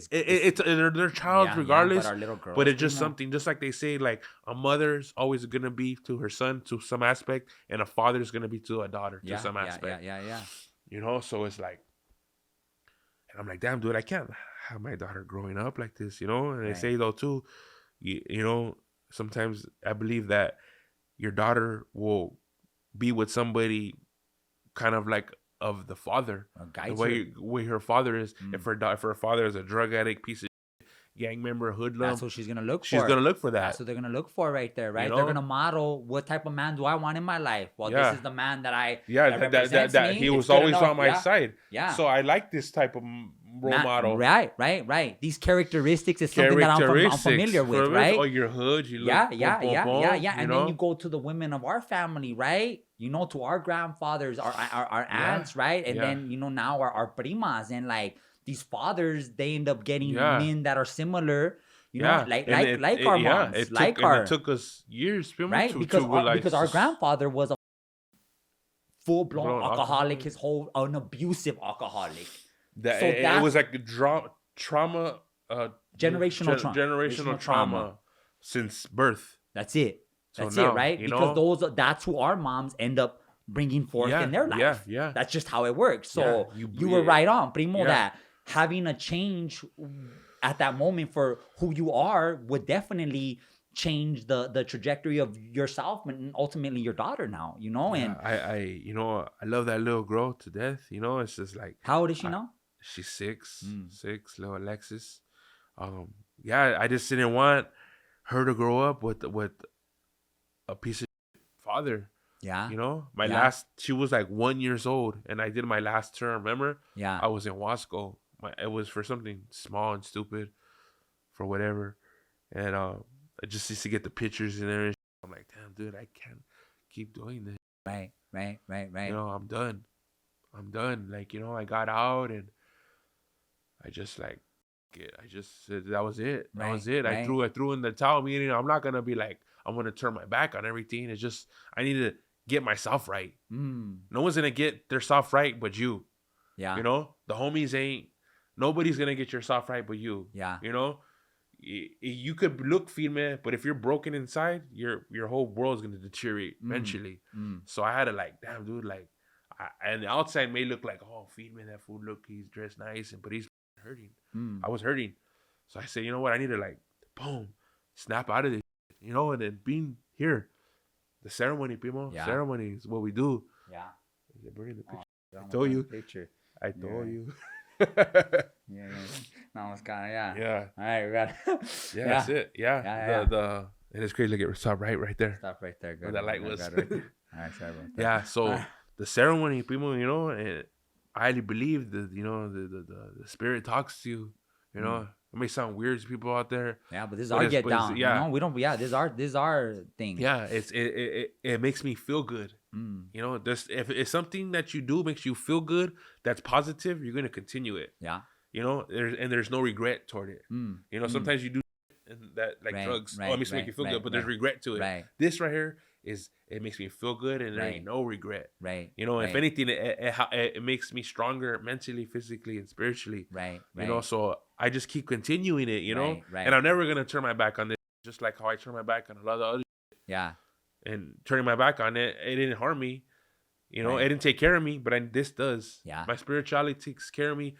their child regardless, but our little girls, but it's just something. Just like they say, like a mother's always gonna be to her son to some aspect, and a father's gonna be to a daughter to some aspect. Yeah. You know, so it's like, and I'm like, damn, dude, I can't have my daughter growing up like this, you know. And they say though too, you know, sometimes I believe that your daughter will be with somebody kind of like of the father, the way her father is. If her father is a drug addict, piece of gang member, hoodlum, that's what she's gonna look for. She's gonna look for that. That's what they're gonna look for right there, right? You know? They're gonna model what type of man do I want in my life. Well, this is the man that I that he was always on my side. Yeah. So I like this type of role model. Right. These characteristics is something that I'm familiar with, right? Oh, your hood, you look yeah. And know? then you go to the women of our family, right? You know, to our grandfathers, our aunts, right? And then, you know, now our primas, and like these fathers, they end up getting men that are similar, you know, like our moms, it took us years, right? Because our grandfather was a full-blown alcoholic, his whole an abusive alcoholic. It was like trauma, generational trauma since birth. That's it. That's it, right? Because that's who our moms end up bringing forth in their life. Yeah. That's just how it works. So you were right on, Primo, that having a change at that moment for who you are would definitely change the trajectory of yourself and ultimately your daughter now, you know? And I love that little girl to death, you know? It's just like, how old is she now? She's 6, little Alexis. I just didn't want her to grow up with a piece of father. Yeah. You know, she was like 1 year old, and I did my last term. Remember? Yeah. I was in Wasco. It was for something small and stupid, for whatever, and I just used to get the pictures in there. And I'm like, damn, dude, I can't keep doing this. Right. You know, I'm done. Like, you know, I got out, and I just like, I just said that was it. That was it. I threw in the towel. Meaning, I'm not gonna be like, I'm gonna turn my back on everything. It's just I need to get myself right. No one's gonna get their self right but you. Yeah. You know, the homies nobody's gonna get your self right but you. Yeah. You know, you could look female, but if you're broken inside, your whole world's gonna deteriorate eventually. So I had to like, damn, dude, like, and the outside may look like, oh, female, that fool, look, he's dressed nice, but he's hurting. I was hurting. So I said, you know what, I need to like, boom, snap out of this, you know, and then being here, the ceremony, Primo, ceremony is what we do. Yeah. They're burning the picture. I told you. I told you. Yeah. No, it's kind of, Yeah. All right, we got that's it. Yeah. And it's crazy. Look, stop right there. Stop right there. Good. Where that light was. All right, sorry about that. Yeah. So the ceremony, Primo, you know, and I highly believe that, you know, the spirit talks to you. You know, it may sound weird to people out there. Yeah, but this is our get down. You know, we don't. Yeah, this is our thing. Yeah, it makes me feel good. You know, if it's something that you do makes you feel good, that's positive, you're gonna continue it. Yeah. You know, there's no regret toward it. You know, sometimes you do that like drugs. It makes you make you feel good, but there's regret to it. Right. This right here is it makes me feel good, and there ain't no regret. Right. You know, right. if anything, it makes me stronger mentally, physically, and spiritually. Right. You know, so I just keep continuing it. You know, Right. and I'm never gonna turn my back on this. Just like how I turn my back on a lot of other. Yeah. And turning my back on it, it didn't harm me. You know, Right. it didn't take care of me, but this does. Yeah. My spirituality takes care of me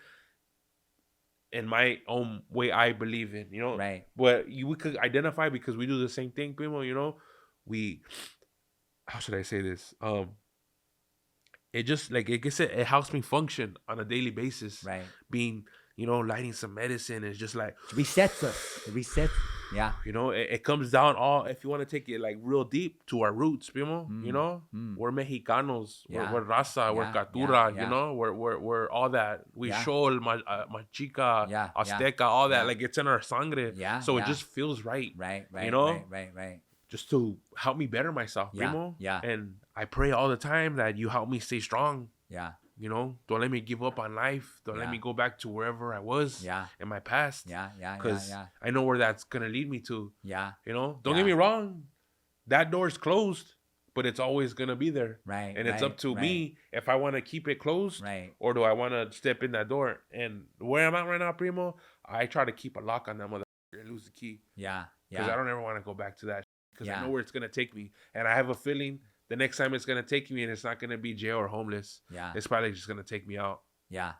in my own way I believe in, you know. Right. But we could identify because we do the same thing, Primo, you know. How should I say this? It just like it helps me function on a daily basis. Right. Being, you know, lighting some medicine is just like resets us. It resets. Yeah. You know, it comes down all, if you want to take it like real deep, to our roots, Primo. You know, we're Mexicanos, we're raza, we're cultura, you know, we're all that. We Xol, Machica, Azteca, all that. Like it's in our sangre. Yeah. So it just feels right. Right. You know? Right. Just to help me better myself, Primo. Yeah. And I pray all the time that you help me stay strong. Yeah. You know, don't let me give up on life. Don't let me go back to wherever I was in my past. Because I know where that's going to lead me to. Yeah. You know, don't get me wrong. That door's closed, but it's always going to be there. Right. And it's up to me if I want to keep it closed or do I want to step in that door. And where I'm at right now, Primo, I try to keep a lock on that motherfucker and lose the key. Yeah. Because I don't ever want to go back to that. Because I know where it's going to take me. And I have a feeling the next time it's going to take me, and it's not going to be jail or homeless. Yeah. It's probably just going to take me out. Yeah,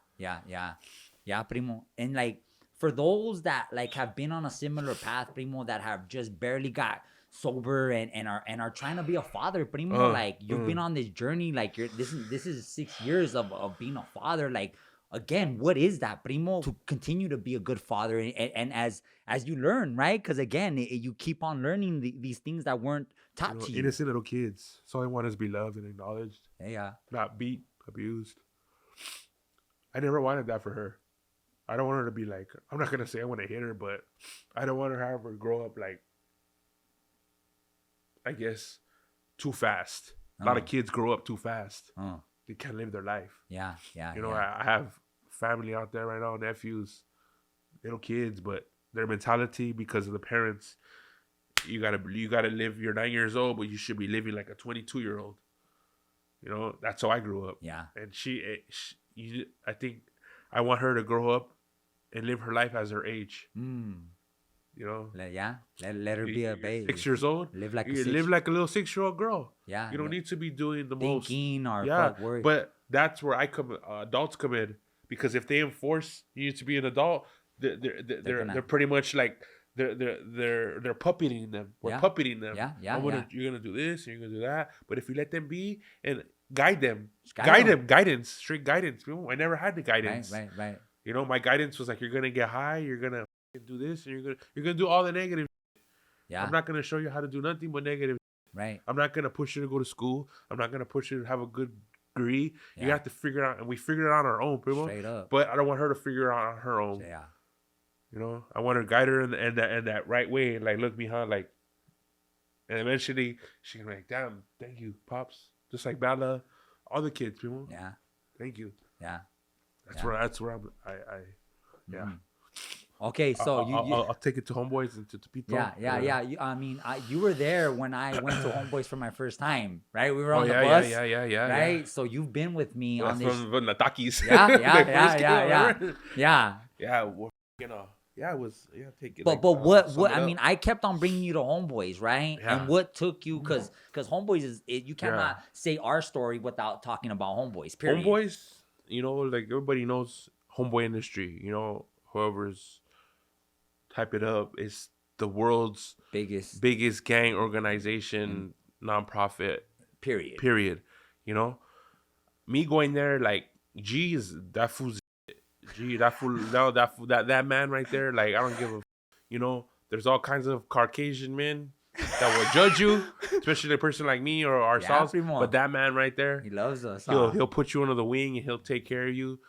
Primo. And like, for those that like have been on a similar path, Primo, that have just barely got sober and are trying to be a father, Primo, like you've been on this journey, like this is 6 years of being a father. Like, again, what is that, Primo, to continue to be a good father and as you learn, right? Because again, you keep on learning these things that weren't taught to you. Innocent little kids. So all I want is to be loved and acknowledged. Yeah. Not beat, abused. I never wanted that for her. I don't want her to be like, I'm not going to say I want to hit her, but I don't want her to have her grow up like, I guess, too fast. A lot of kids grow up too fast. They can't live their life. Yeah. You know, I have family out there right now, nephews, little kids, but their mentality, because of the parents, you gotta live. You're 9 years old, but you should be living like a 22-year-old. You know, that's how I grew up. Yeah. And I think I want her to grow up and live her life as her age. You know. Let her be a baby. 6 years old. Live like a little 6-year-old girl. Yeah. You don't need to be doing the thinking most. or worry. But that's where adults come in, because if they enforce you to be an adult, they're pretty much like they're puppeting them. We're puppeting them. You're gonna do this and you're gonna do that. But if you let them be and guide them, strict guidance. I never had the guidance. Right. You know, my guidance was like, you're gonna get high, you're gonna do this, and you're gonna do all the negative. Yeah. I'm not gonna show you how to do nothing but negative. Right. I'm not gonna push you to go to school. I'm not gonna push you to have a good degree. You have to figure it out, and we figured it out on our own, Primo. Straight up. But I don't want her to figure it out on her own. Yeah. You know, I want her to guide her in that right way, and like, look me, huh? Like, and eventually she can be like, damn, thank you, pops. Just like Bella, all the kids, Primo. Yeah. Thank you. Yeah. That's where I'm. Yeah. Okay, so I'll take it to Homeboys and to Pito. Yeah. I mean, you were there when I went to Homeboys for my first time, right? We were on the bus. Yeah. Right. So you've been with me on this. From the Takis. Yeah. It was. Take it. But what I mean, I kept on bringing you to Homeboys, right? Yeah. And what took you? Because Homeboys you cannot say our story without talking about Homeboys. Period. Homeboys, you know, like everybody knows Homeboy Industry. You know, whoever's type it up, is the world's biggest gang organization, nonprofit. Period. You know, me going there, like, geez, that fool's. That man right there, like, I don't give a, you know, there's all kinds of Caucasian men that will judge you, especially a person like me or ourselves. But that man right there, he loves us. He'll put you under the wing and he'll take care of you,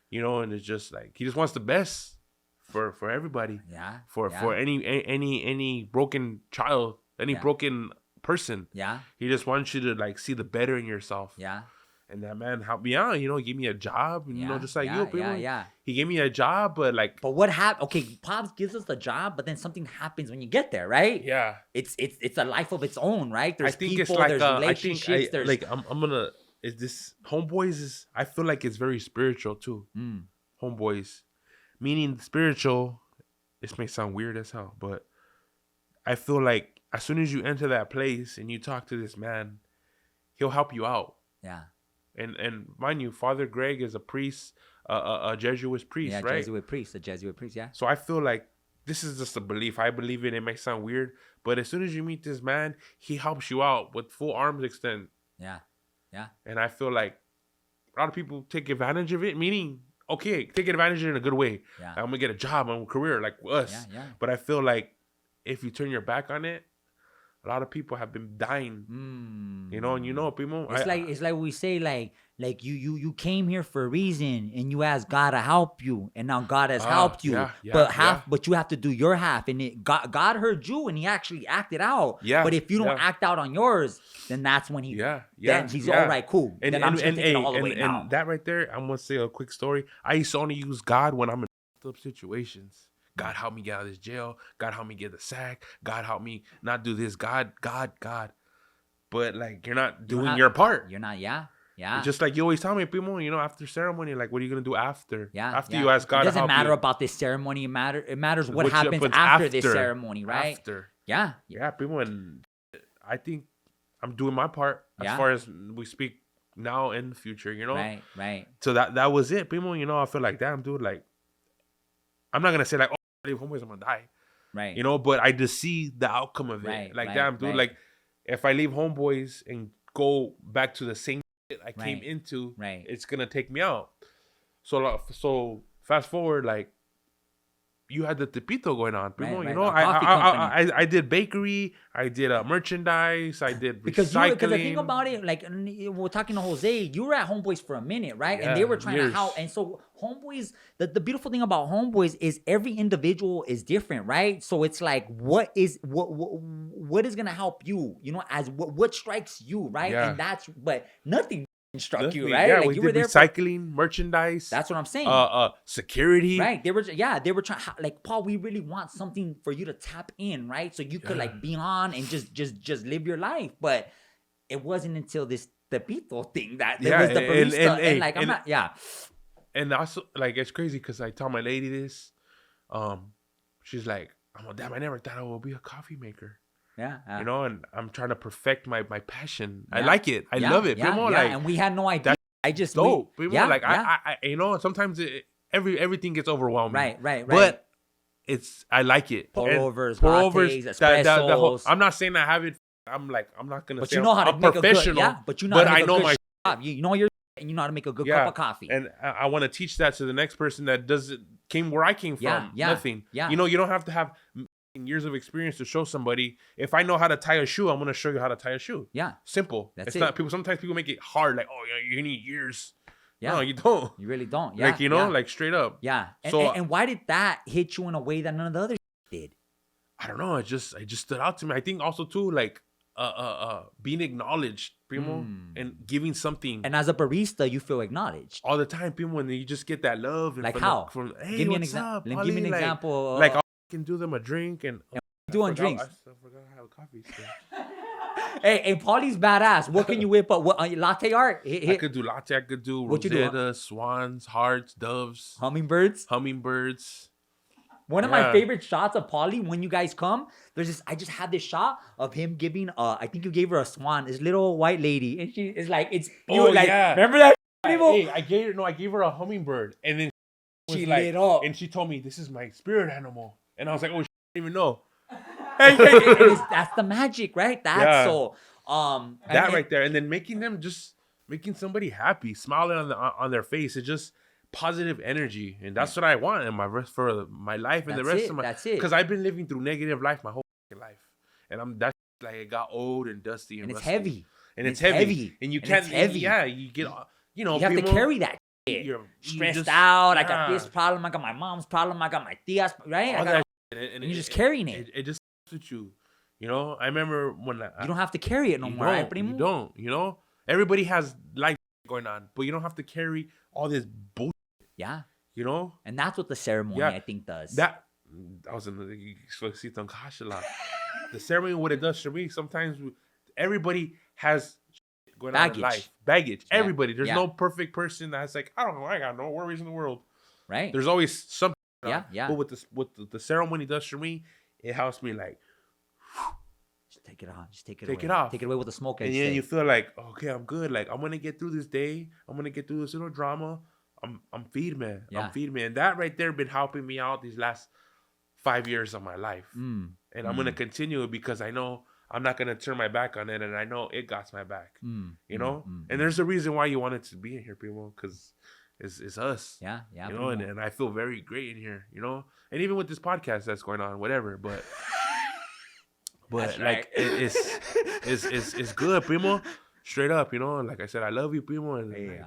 you know. And it's just like, he just wants the best for everybody. Yeah. For any broken child, any broken person. Yeah. He just wants you to like see the better in yourself. Yeah. And that man helped me out, you know, he gave me a job, you know, just like you, Primo. Yeah. He gave me a job, but like... But what happened? Okay, Pops gives us the job, but then something happens when you get there, right? Yeah. It's a life of its own, right? There's I think people, it's like, there's relationships, there's... Like, I'm gonna... Is this... Homeboys is... I feel like it's very spiritual, too. Homeboys. Meaning spiritual... This may sound weird as hell, but... I feel like as soon as you enter that place and you talk to this man, he'll help you out. Yeah. And mind you, Father Greg is a priest, a Jesuit priest, right? A Jesuit priest, yeah. So I feel like this is just a belief. I believe it. It may sound weird, but as soon as you meet this man, he helps you out with full arms extend. Yeah. And I feel like a lot of people take advantage of it, meaning, okay, take advantage of it in a good way. Yeah. I'm going to get a job, I'm a career like us. Yeah. But I feel like if you turn your back on it, a lot of people have been dying, you know, and you know, Primo. It's like we say, like you came here for a reason, and you asked God to help you, and now God has helped you. But you have to do your half, and God heard you, and He actually acted out. Yeah. But if you don't act out on yours, then that's when He's all right, cool. And then I'm just gonna take it all the way now. And that right there, I'm gonna say a quick story. I used to only use God when I'm in up situations. God help me get out of this jail. God help me get the sack. God help me not do this. God. But like, you're not doing your part. You're not, yeah. Just like you always tell me, Primo, you know, after ceremony, like, what are you going to do after? After you ask God to help you. It doesn't matter about this ceremony. It matters what happens after this ceremony, right? Yeah, Primo, and I think I'm doing my part as far as we speak now and the future, you know? Right. So that was it, Primo. You know, I feel like, damn, dude, like, I'm not going to say like, leave Homeboys, I'm gonna die, right? You know, but I just see the outcome of it. Damn, dude, like if I leave Homeboys and go back to the same shit I came into, it's gonna take me out. So fast forward, like, you had the Tepito going on, Primo. You know, I did bakery, I did merchandise, I did recycling. Because the thing about it, like, we're talking to Jose, you were at Homeboys for a minute, right? And they were trying to help. And so Homeboys, the beautiful thing about Homeboys is every individual is different, right? So it's like, what is gonna help you? You know, as what strikes you, right? Yeah. And but nothing struck you, right? Yeah, like, you were there recycling, merchandise. That's what I'm saying. Security. Right. They were trying, like, Paul, we really want something for you to tap in, right? So you could like be on and just live your life. But it wasn't until this Tepito thing that there was the barista. And also, like, it's crazy because I tell my lady this. She's like, oh, damn, I never thought I would be a coffee maker. Yeah. You know, and I'm trying to perfect my passion. Yeah. I like it. I love it. Primo, like, and we had no idea. I just dope. Primo, like, I you know, sometimes everything gets overwhelming. Right. But I like it. Pour overs, espressos. I'm not saying I have it. I'm like, I'm not gonna. But say you know how to I'm make professional. A good, but you know how to make a good job. You know and you know how to make a good cup of coffee. And I want to teach that to the next person that came where I came from. Nothing. Yeah. You know, you don't have to have years of experience to show somebody. If I know how to tie a shoe, I'm going to show you how to tie a shoe. Yeah. Simple. It's not people. Sometimes people make it hard. Like, oh, you need years. Yeah. No, you don't. You really don't. Yeah. Like, you know, like straight up. Yeah. And why did that hit you in a way that none of the others did? I don't know. It just stood out to me. I think also too, like, being acknowledged, Primo, and giving something. And as a barista, you feel acknowledged all the time, Primo. When you just get that love. And like how? Hey, give me an example. Give me an example. Like, can do them a drink and doing drinks. I forgot how to have coffee. Hey, Paulie's badass. What can you whip up? What latte art? I could do latte. I could do Rosetta, swans, hearts, doves, hummingbirds. One of my favorite shots of Paulie when you guys come. There's this. I just had this shot of him giving. I think you gave her a swan. This little white lady, and she is like, it's. Remember that? Hey, I gave her a hummingbird, and then she lit up, and she told me this is my spirit animal, and I was like, oh, I didn't even know. That's the magic, right? So right there, and then making somebody happy, smiling on their face. It's just positive energy, and that's what I want in my rest for my life and the rest of my. That's it. Because I've been living through negative life my whole life, and that's like it got old and dusty and it's heavy. And it's heavy, and you can't. Heavy. Yeah, you get. You know, you have to carry that. You're stressed out. I got this problem. I got my mom's problem. I got my tia's right. And you're just carrying it. It just with you. You know, I remember when you don't have to carry it no more. Right, you don't. You know, everybody has life going on, but you don't have to carry all this bullshit. Yeah. You know, and that's what the ceremony I think does. That I was in the the ceremony. What it does for me, sometimes everybody has going on in life. Baggage. Yeah. Everybody. There's no perfect person that's like, I don't know, I got no worries in the world. Right. There's always something. Yeah. But what the ceremony does for me, it helps me like. Just take it off. Just take it off. Take it away with the smoke. And then you feel like, okay, I'm good. Like I'm gonna get through this day. I'm gonna get through this little drama. I'm feed man. Yeah. I'm feed man. And that right there been helping me out these last 5 years of my life. And I'm gonna continue it because I know I'm not gonna turn my back on it, and I know it got my back. You know? And there's a reason why you wanted to be in here, people, because it's us. Yeah. You know, and I feel very great in here, you know? And even with this podcast that's going on, whatever, but like it's good, Primo. Straight up, you know. Like I said, I love you, Primo, and like,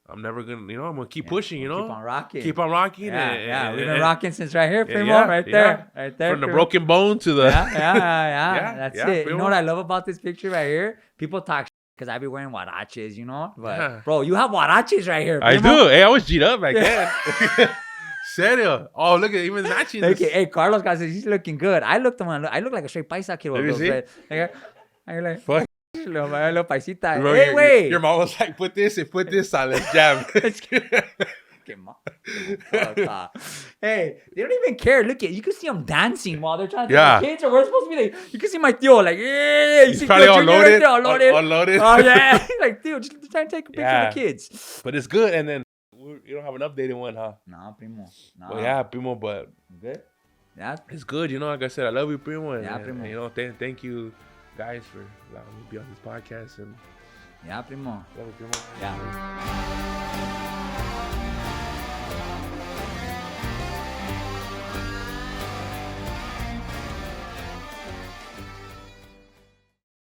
I'm never gonna, you know, I'm gonna keep pushing, you know. Keep on rocking. Keep on rocking. Yeah, we've been rocking since right here, Primo, right there. From the Primo. Broken bone to the. Yeah. That's it. Primo. You know what I love about this picture right here? People talk because I be wearing huaraches, you know. But bro, you have huaraches right here, Primo. I do. Hey, I was G'd up back then. Serio. Oh, look at even matching. Okay, hey, Carlos guys, he's looking good. I look like a straight paisa kid. Let me see. I'm like, fuck. Little paisita. Hey, wait. Your mom was like, put this on. Let's jam. Hey, they don't even care. Look at you can see them dancing while they're trying to take the kids. Or we're supposed to be like, you can see my tío like, yeah. He's probably unloaded. Unloaded. Oh yeah. Like, tío, just trying to take a picture of the kids. But it's good. And then you don't have an updated one, huh? Nah, Primo. Nah. Well, yeah, Primo, but good. Yeah, it's good. You know, like I said, I love you, Primo. And, Primo. You know, thank you guys for allowing me to be on this podcast. And Primo. Love you, Primo. Yeah.